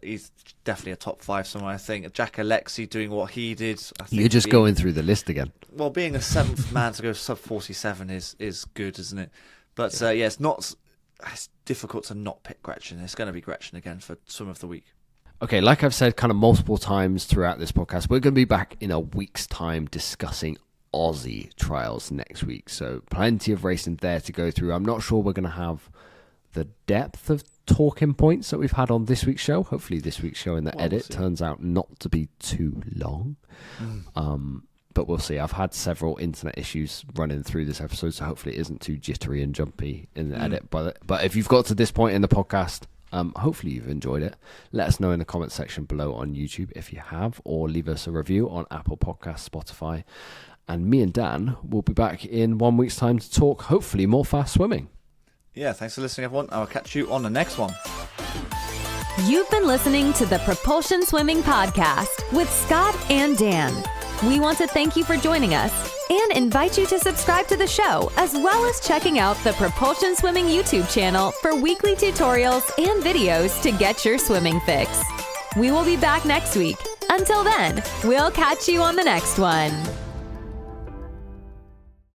he's definitely a top 5 somewhere, I think. Jack Alexi doing what he did. I think You're just going through the list again. Well, being a 7th man to go sub 47 is good, isn't it? But yeah, it's difficult to not pick Gretchen. It's going to be Gretchen again for Swim of the Week. Okay, like I've said kind of multiple times throughout this podcast, we're going to be back in a week's time discussing Aussie trials next week. So plenty of racing there to go through. I'm not sure we're going to have the depth of talking points that we've had on this week's show. Hopefully this week's show in the edit turns out not to be too long. But we'll see. I've had several internet issues running through this episode, so hopefully it isn't too jittery and jumpy in the edit. But if you've got to this point in the podcast, hopefully you've enjoyed it. Let us know in the comment section below on YouTube if you have, or leave us a review on Apple Podcasts, Spotify. And me and Dan will be back in 1 week's time to talk, hopefully, more fast swimming. Yeah, thanks for listening, everyone. I'll catch you on the next one. You've been listening to the Propulsion Swimming Podcast with Scott and Dan. We want to thank you for joining us and invite you to subscribe to the show, as well as checking out the Propulsion Swimming YouTube channel for weekly tutorials and videos to get your swimming fix. We will be back next week. Until then, we'll catch you on the next one.